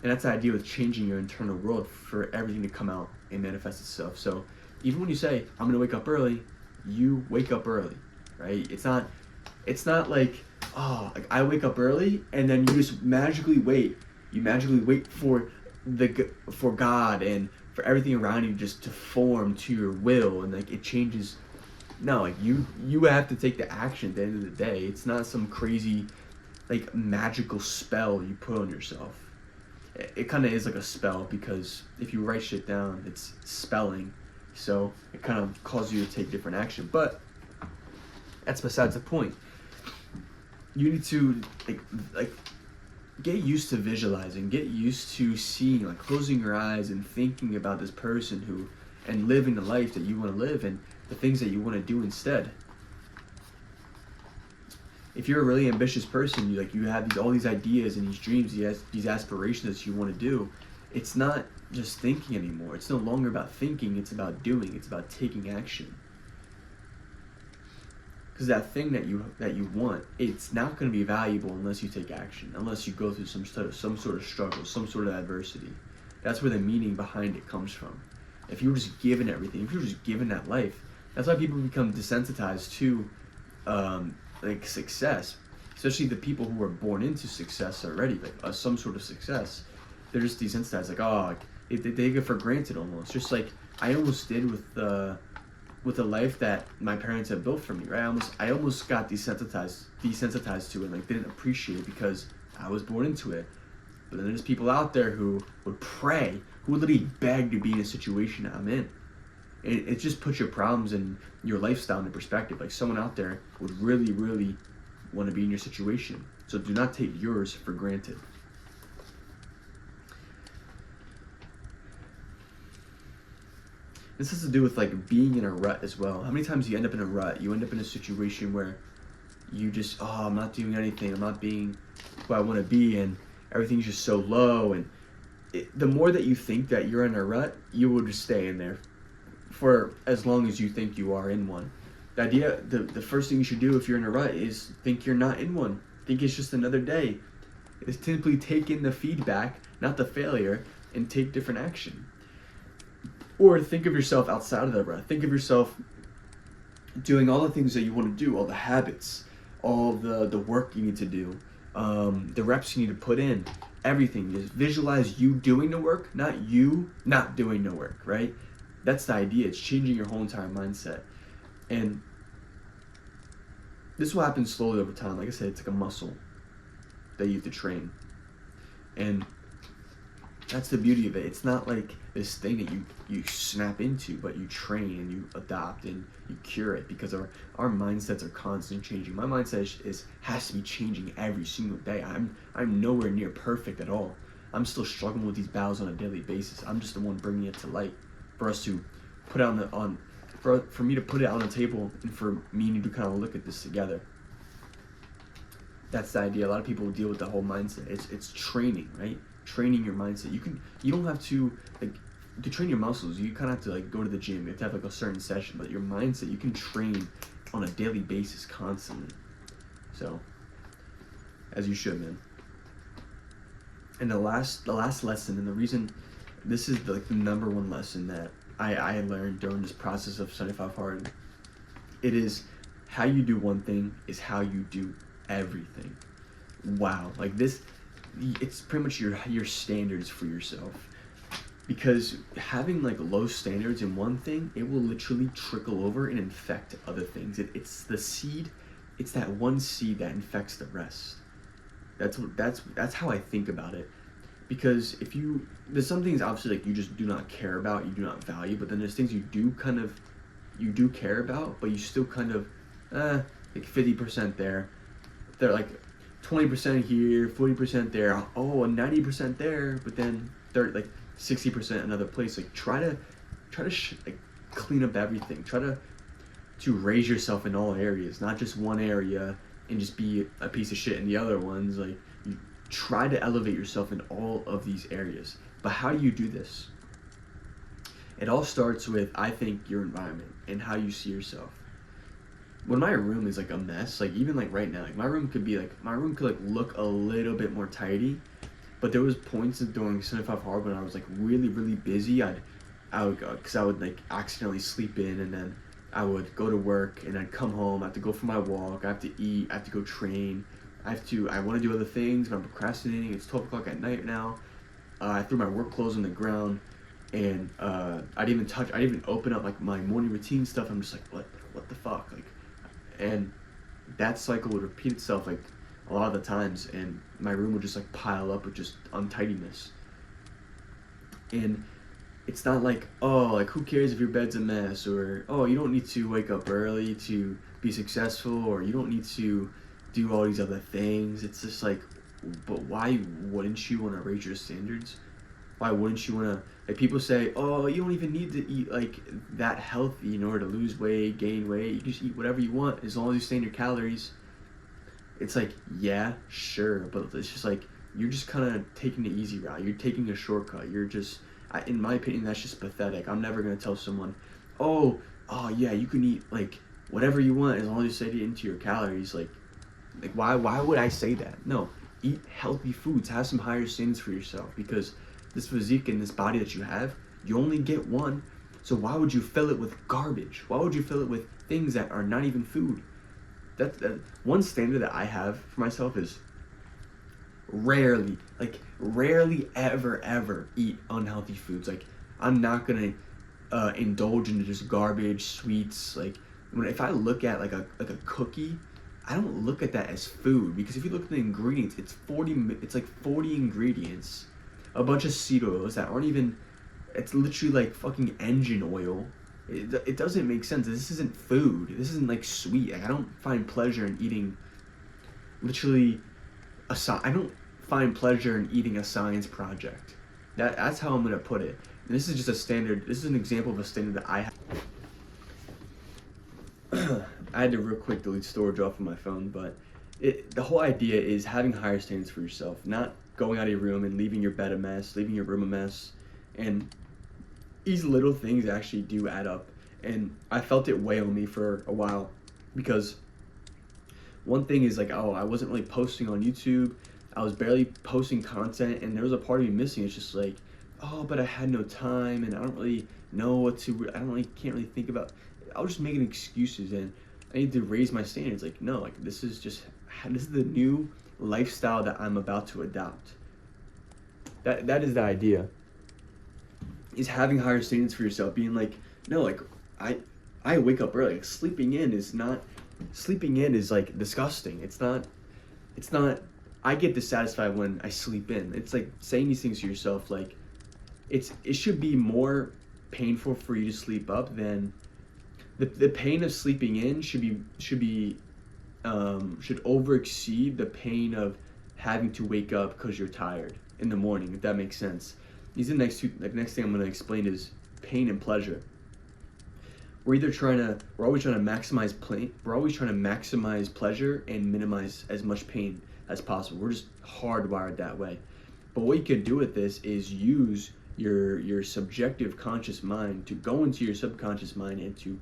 S1: And that's the idea with changing your internal world for everything to come out and manifest itself. So even when you say, I'm going to wake up early, you wake up early, right? It's not like, like I wake up early and then you just magically wait. You magically wait for God and for everything around you just to form to your will, and like it changes. No, like you have to take the action at the end of the day. It's not some crazy like magical spell you put on yourself. It kind of is like a spell, because if you write shit down, it's spelling, so it kind of causes you to take different action. But that's besides the point. You need to like get used to visualizing, get used to seeing, like closing your eyes and thinking about this person and living the life that you want to live and the things that you want to do instead. if you're a really ambitious person, you have all these ideas and these dreams, these aspirations that you want to do. It's not just thinking anymore. It's no longer about thinking. It's about doing. It's about taking action. Because that thing that you want, it's not going to be valuable unless you take action, unless you go through some sort of struggle, some sort of adversity. That's where the meaning behind it comes from. If you were just given everything, if you were just given that life, that's why people become desensitized to success, especially the people who are born into success already, some sort of success. They're just desensitized, they take it for granted almost. Just like I almost did with the life that my parents had built for me, right? I almost got desensitized to it, and didn't appreciate it because I was born into it. But then there's people out there who would pray, who would literally beg to be in a situation that I'm in. It just puts your problems and your lifestyle into perspective. Someone out there would really, really want to be in your situation. So do not take yours for granted. This has to do with being in a rut as well. How many times do you end up in a rut? You end up in a situation where you just, I'm not doing anything. I'm not being who I want to be, and everything's just so low. And the more that you think that you're in a rut, you will just stay in there for as long as you think you are in one. The idea, the first thing you should do if you're in a rut is think you're not in one. Think it's just another day. It's simply take in the feedback, not the failure, and take different action. Or think of yourself outside of the rut. Think of yourself doing all the things that you want to do, all the habits, all the work you need to do, the reps you need to put in, everything. Just visualize you doing the work, not you not doing the work, right? That's the idea. It's changing your whole entire mindset. And this will happen slowly over time. Like I said, it's like a muscle that you have to train. And that's the beauty of it. It's not like this thing that you snap into, but you train and you adopt and you cure it, because our mindsets are constantly changing. My mindset has to be changing every single day. I'm nowhere near perfect at all. I'm still struggling with these battles on a daily basis. I'm just the one bringing it to light for us to put for me to put it on the table, and for me to kind of look at this together. That's the idea. A lot of people deal with the whole mindset. It's training, right? Training your mindset. You don't have to to train your muscles. You kind of have to go to the gym. You have to have a certain session, but your mindset you can train on a daily basis constantly. So, as you should, man. And the last lesson, and the reason this is the number one lesson that I learned during this process of 75 Hard, it is how you do one thing is how you do everything. Wow, this. It's pretty much your standards for yourself, because having low standards in one thing, it will literally trickle over and infect other things. It's the seed. It's that one seed that infects the rest. That's how I think about it. Because there's some things obviously you just do not care about, you do not value, but then there's things you do care about, but you still 50% there. They're 20% here, 40% there, and 90% there, but then 60% another place. Try to clean up everything. Try to raise yourself in all areas, not just one area and just be a piece of shit in the other ones. You try to elevate yourself in all of these areas. But how do you do this? It all starts with, I think, your environment and how you see yourself. When my room is a mess, even right now, my room could look a little bit more tidy, but there was points during 75 Hard when I was really, really busy. I would accidentally sleep in, and then I would go to work, and I'd come home, I have to go for my walk, I have to eat, I have to go train, I want to do other things, but I'm procrastinating. It's 12 o'clock at night now. I threw my work clothes on the ground, and I didn't even open up my morning routine stuff. I'm just what the fuck? And that cycle would repeat itself a lot of the times, and my room would just pile up with just untidiness. And it's not who cares if your bed's a mess, or you don't need to wake up early to be successful, or you don't need to do all these other things. It's just but why wouldn't you want to raise your standards? Why wouldn't you want to, people say, you don't even need to eat that healthy in order to lose weight, gain weight. You just eat whatever you want as long as you stay in your calories. It's like, yeah, sure, but it's just like you're just kind of taking the easy route. You're taking a shortcut. You're just, in my opinion, that's just pathetic. I'm never gonna tell someone, oh, oh yeah, you can eat like whatever you want as long as you say it into your calories. Like why would I say that? No, eat healthy foods. Have some higher standards for yourself, because this physique and this body that you have, you only get one. So why would you fill it with garbage? Why would you fill it with things that are not even food? That one standard that I have for myself is rarely ever eat unhealthy foods. Like, I'm not gonna indulge into just garbage sweets. Like, if I look at like a cookie, I don't look at that as food, because if you look at the ingredients, it's like 40 ingredients, a bunch of seed oils that aren't even, it's literally like fucking engine oil. It doesn't make sense. This isn't food. This isn't like sweet. Like, I don't find pleasure in eating literally I don't find pleasure in eating a science project. That's how I'm gonna put it. And this is just a standard. This is an example of a standard that I have. I had to real quick delete storage off of my phone, but the whole idea is having higher standards for yourself, not going out of your room and leaving your bed a mess, leaving your room a mess, and these little things actually do add up. And I felt it weigh on me for a while, because one thing is like, oh, I wasn't really posting on YouTube. I was barely posting content, and there was a part of me missing. It's just like, oh, but I had no time, and I don't really know what to. Can't really think about. I was just making excuses, and I need to raise my standards. Like, no, like this is the new lifestyle that I'm about to adopt. That is the idea. Is having higher standards for yourself, being like, no, like I wake up early. Like, sleeping in is like disgusting. It's not I get dissatisfied when I sleep in. It's like saying these things to yourself, like it should be more painful for you to sleep up than the pain of sleeping in should over exceed the pain of having to wake up because you're tired in the morning, if that makes sense. These are the next thing I'm going to explain is pain and pleasure. We're always trying to maximize pleasure and minimize as much pain as possible. We're just hardwired that way. But what you can do with this is use your subjective conscious mind to go into your subconscious mind and to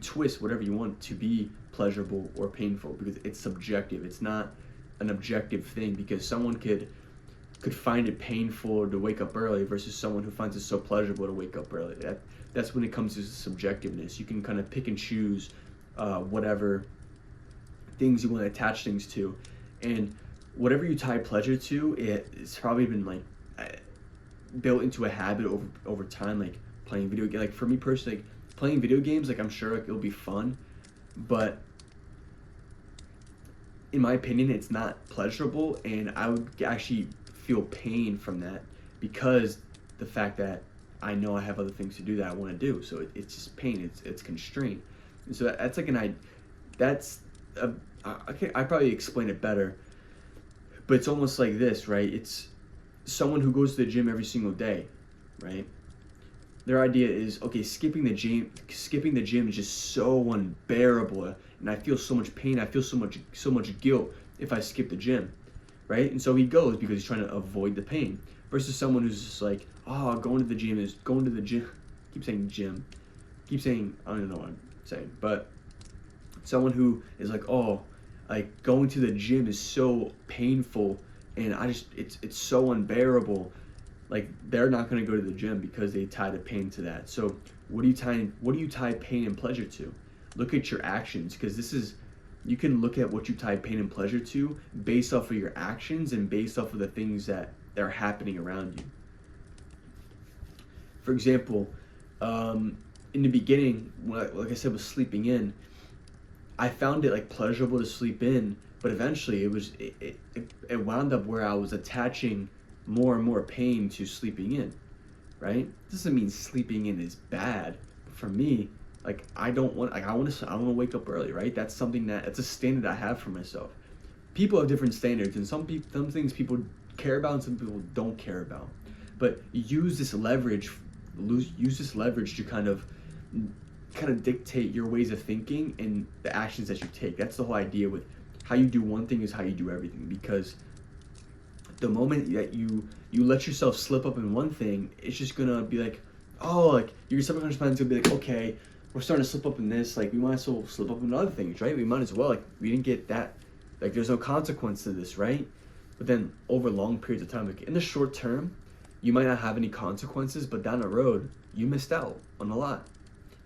S1: twist whatever you want to be pleasurable or painful, because it's subjective. It's not an objective thing, because someone could find it painful to wake up early versus someone who finds it so pleasurable to wake up early. That's when it comes to subjectiveness. You can kind of pick and choose whatever things you want to attach things to, and whatever you tie pleasure to, it's probably been like built into a habit over time. Like playing video games. Like for me personally, like, playing video games, like I'm sure like, it'll be fun, but in my opinion, it's not pleasurable, and I would actually feel pain from that, because the fact that I know I have other things to do that I want to do. So it's just pain. It's constraint. And so that's like I probably explain it better, but it's almost like this, right? It's someone who goes to the gym every single day, right? Their idea is, okay, skipping the gym is just so unbearable, and I feel so much pain. I feel so much guilt if I skip the gym, right? And so he goes because he's trying to avoid the pain. Versus someone who's just like, oh, going to the gym. Keep saying gym. Keep saying, I don't know what I'm saying. But someone who is like, oh, like going to the gym is so painful, and it's so unbearable. Like, they're not going to go to the gym because they tie the pain to that. So what do you tie pain and pleasure to? Look at your actions, because you can look at what you tie pain and pleasure to based off of your actions and based off of the things that are happening around you. For example, in the beginning, like I said, with sleeping in, I found it like pleasurable to sleep in, but eventually it wound up where I was attaching more and more pain to sleeping in, right? It doesn't mean sleeping in is bad. But for me, like I want to wake up early, right? That's a standard I have for myself. People have different standards, and some things people care about and some people don't care about. But use this leverage to kind of dictate your ways of thinking and the actions that you take. That's the whole idea with how you do one thing is how you do everything. Because the moment that you let yourself slip up in one thing, it's just gonna be like, oh, like your subconscious mind's gonna be like, okay, we're starting to slip up in this, like we might as well slip up in other things, right? We might as well, like we didn't get that, like there's no consequence to this, right? But then over long periods of time, like in the short term, you might not have any consequences, but down the road, you missed out on a lot.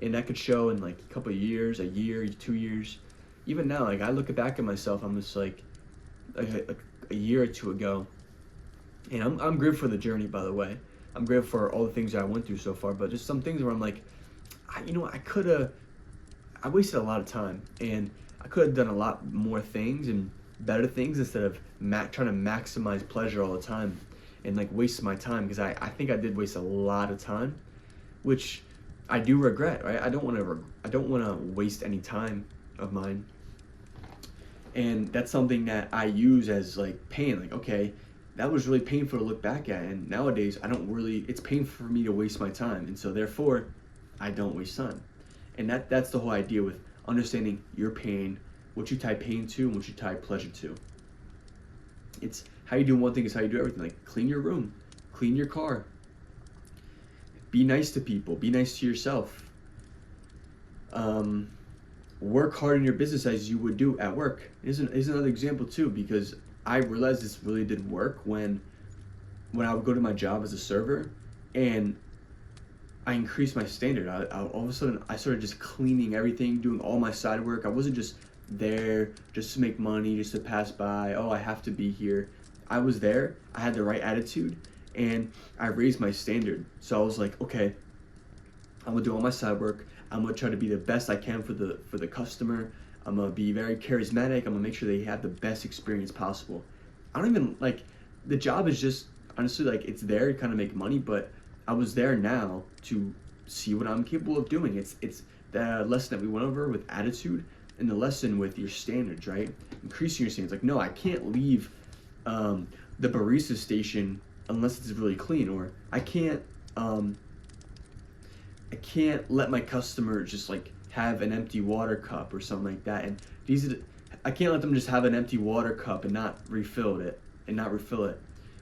S1: And that could show in like a couple of years, a year, 2 years. Even now, like I look back at myself, I'm just like a year or two ago, and I'm grateful for the journey, by the way. I'm grateful for all the things that I went through so far, but just some things where I'm like, I wasted a lot of time, and I could have done a lot more things and better things instead of trying to maximize pleasure all the time and like waste my time, because I think I did waste a lot of time, which I do regret, right? I don't want to waste any time of mine. And that's something that I use as like pain, like, okay, that was really painful to look back at, and nowadays it's painful for me to waste my time, and so therefore I don't waste time. And that's the whole idea with understanding your pain, what you tie pain to and what you tie pleasure to. It's how you do one thing is how you do everything. Like clean your room, clean your car, be nice to people, be nice to yourself. Work hard in your business as you would do at work. Is another example too, because I realized this really did work when I would go to my job as a server and I increased my standard. All of a sudden I started just cleaning everything, doing all my side work. I wasn't just there just to make money, just to pass by. Oh, I have to be here. I was there. I had the right attitude, and I raised my standard. So I was like, okay, I'm gonna do all my side work. I'm gonna try to be the best I can for the customer. I'm gonna be very charismatic. I'm gonna make sure they have the best experience possible. I don't even like the job is just honestly like it's there to kind of make money, but I was there now to see what I'm capable of doing. It's the lesson that we went over with attitude and the lesson with your standards, right? Increasing your standards. Like, no, I can't leave the barista station unless it's really clean, or I can't let my customer just like have an empty water cup or something like that. And I can't let them just have an empty water cup and not refill it,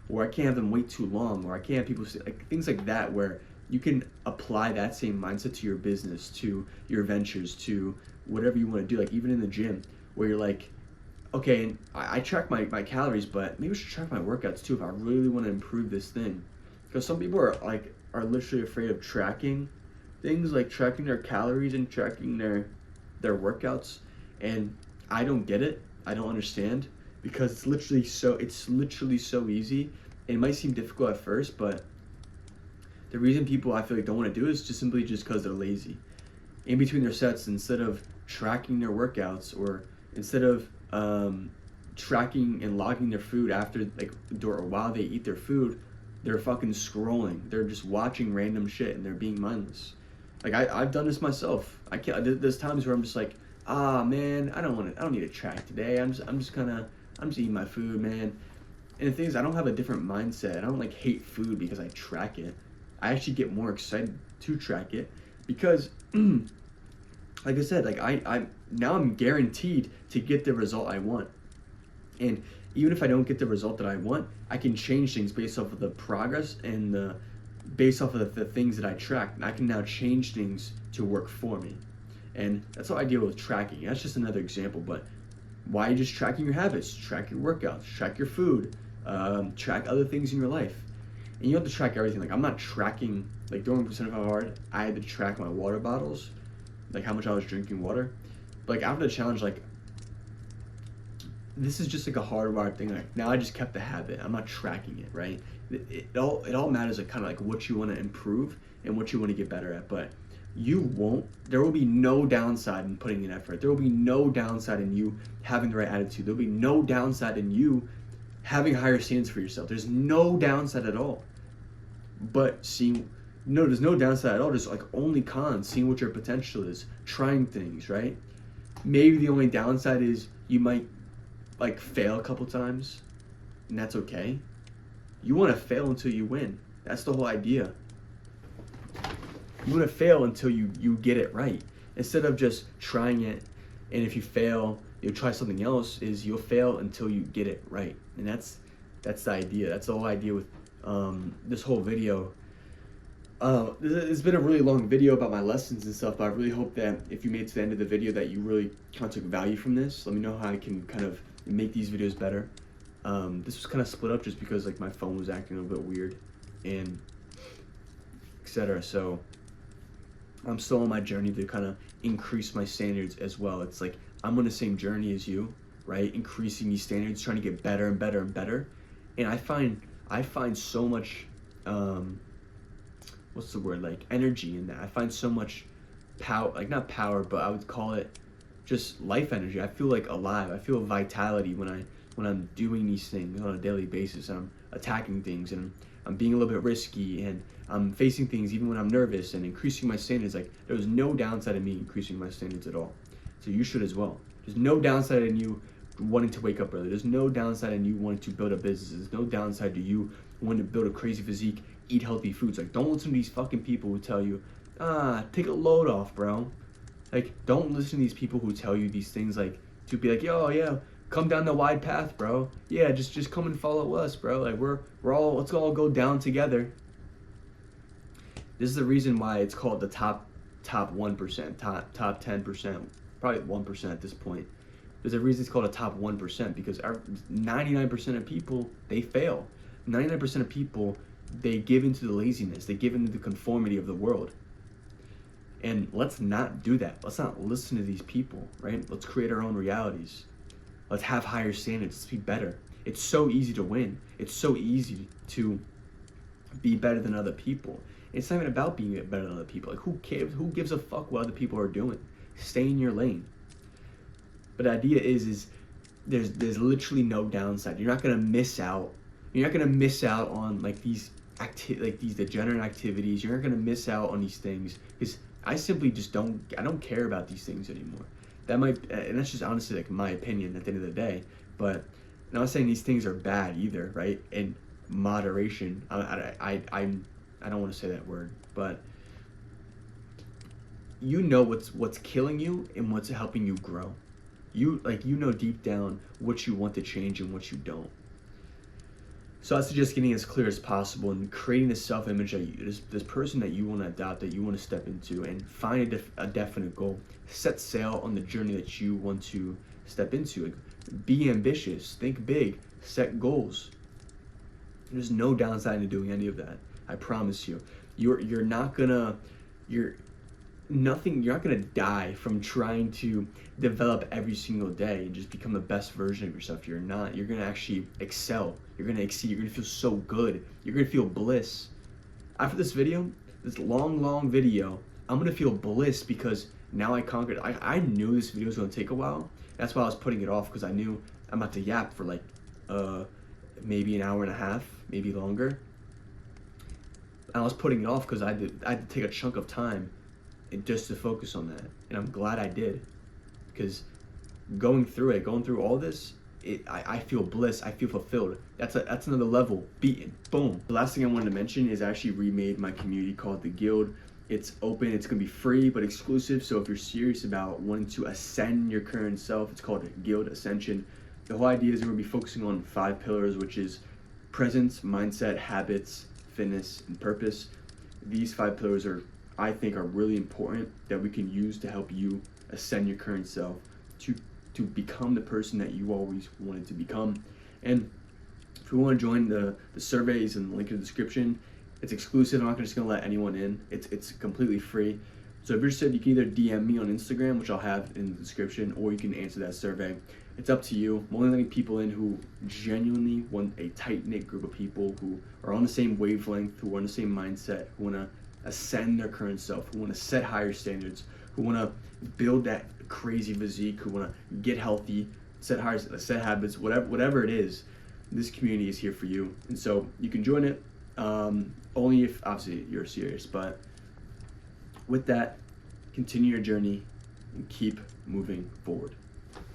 S1: or I can't have them wait too long, or I can't have people like things like that, where you can apply that same mindset to your business, to your ventures, to whatever you want to do. Like even in the gym, where you're like, okay, and I track my calories, but maybe I should track my workouts too if I really want to improve this thing. Because some people are literally afraid of tracking things, like tracking their calories and tracking their workouts, and I don't get it. I don't understand, because it's literally so easy. And it might seem difficult at first, but the reason people I feel like don't want to do it is just simply because they're lazy. In between their sets, instead of tracking their workouts, or instead of tracking and logging their food after or while they eat their food, they're fucking scrolling. They're just watching random shit and they're being mindless. Like I've done this myself. There's times where I'm just like, man, I don't need to track today. I'm just eating my food, man. And the thing is, I don't have a different mindset. I don't like hate food because I track it. I actually get more excited to track it because, like I said, like I'm guaranteed to get the result I want. And even if I don't get the result that I want, I can change things based off of the progress and based off of the things that I track. And I can now change things to work for me. And that's how I deal with tracking. That's just another example, but why are you just tracking your habits? Track your workouts, track your food, track other things in your life. And you have to track everything. Like I'm not tracking, like during Percent of How Hard, I had to track my water bottles, like how much I was drinking water. But like after the challenge, like this is just like a hardwired thing. Like now I just kept the habit. I'm not tracking it, right? It all matters like kind of like what you want to improve and what you want to get better at. But there will be no downside in putting in effort. There will be no downside in you having the right attitude. There'll be no downside in you having higher standards for yourself. There's no downside at all. But there's no downside at all. There's like only cons, seeing what your potential is, trying things, right? Maybe the only downside is you might like fail a couple times, and that's okay. You want to fail until you win. That's the whole idea. You want to fail until you get it right, instead of just trying it, and if you fail, you'll try something else is you'll fail until you get it right. And that's the idea. That's the whole idea with this whole video. It's been a really long video about my lessons and stuff, but I really hope that if you made it to the end of the video that you really kind of took value from this. Let me know how I can kind of make these videos better. This was kind of split up just because like my phone was acting a little bit weird and etc. So I'm still on my journey to kind of increase my standards as well. It's like I'm on the same journey as you, right? Increasing these standards, trying to get better and better and better. And I find so much what's the word, like energy in that. I find so much power, like not power, but I would call it just life energy. I feel like alive. I feel vitality when I'm doing these things on a daily basis, and I'm attacking things, and I'm being a little bit risky, and I'm facing things even when I'm nervous, and increasing my standards. Like there's no downside of me increasing my standards at all. So you should as well. There's no downside in you wanting to wake up early. There's no downside in you wanting to build a business. There's no downside to you wanting to build a crazy physique, eat healthy foods. Like don't listen to these fucking people who tell you, take a load off, bro. Like don't listen to these people who tell you these things, like to be like, yo, yeah, come down the wide path, bro. Yeah, just come and follow us, bro. Like we're all, let's all go down together. This is the reason why it's called the top 1%, top 10%, probably 1% at this point. There's a reason it's called a top 1%, because 99% of people, they fail. 99% of people, they give into the laziness. They give into the conformity of the world. And let's not do that. Let's not listen to these people, right? Let's create our own realities. Let's have higher standards. Let's be better. It's so easy to win. It's so easy to be better than other people. It's not even about being better than other people. Like who cares? Who gives a fuck what other people are doing? Stay in your lane. But the idea is there's literally no downside. You're not gonna miss out. You're not gonna miss out on like these these degenerate activities. You're not gonna miss out on these things, because I simply just don't care about these things anymore. That might, and that's just honestly like my opinion at the end of the day. But I'm not saying these things are bad either, right? In moderation. I don't want to say that word, but you know what's killing you and what's helping you grow. You know deep down what you want to change and what you don't. So I suggest getting as clear as possible and creating this self-image that this person that you want to adopt, that you want to step into, and find a definite goal. Set sail on the journey that you want to step into. Like, be ambitious, think big, set goals. There's no downside to doing any of that. I promise you. You're not gonna die from trying to develop every single day and just become the best version of yourself. You're not. You're gonna actually excel. You're gonna exceed. You're gonna feel so good. You're gonna feel bliss. After this video, this long video, I'm gonna feel bliss because now I conquered. I knew this video was gonna take a while. That's why I was putting it off, because I knew I'm about to yap for like maybe an hour and a half, maybe longer. I was putting it off because I had to take a chunk of time just to focus on that, and I'm glad I did, because going through all this, I feel bliss. I feel fulfilled. That's another level. Beaten. Boom. The last thing I wanted to mention is I actually remade my community called the Guild. It's open. It's gonna be free but exclusive. So if you're serious about wanting to ascend your current self, it's called Guild Ascension. The whole idea is we're gonna be focusing on 5 pillars, which is presence, mindset, habits, fitness, and purpose. These 5 pillars I think are really important that we can use to help you ascend your current self to become the person that you always wanted to become. And if you want to join the surveys and the link in the description, it's exclusive. I'm not just gonna let anyone in. It's completely free. So if you're interested, you can either DM me on Instagram, which I'll have in the description, or you can answer that survey. It's up to you. I'm only letting people in who genuinely want a tight-knit group of people who are on the same wavelength, who are on the same mindset, who want to ascend their current self, who want to set higher standards, who want to build that crazy physique, who want to get healthy, set habits, whatever it is. This community is here for you, and so you can join it. Only if obviously you're serious. But with that, continue your journey and keep moving forward.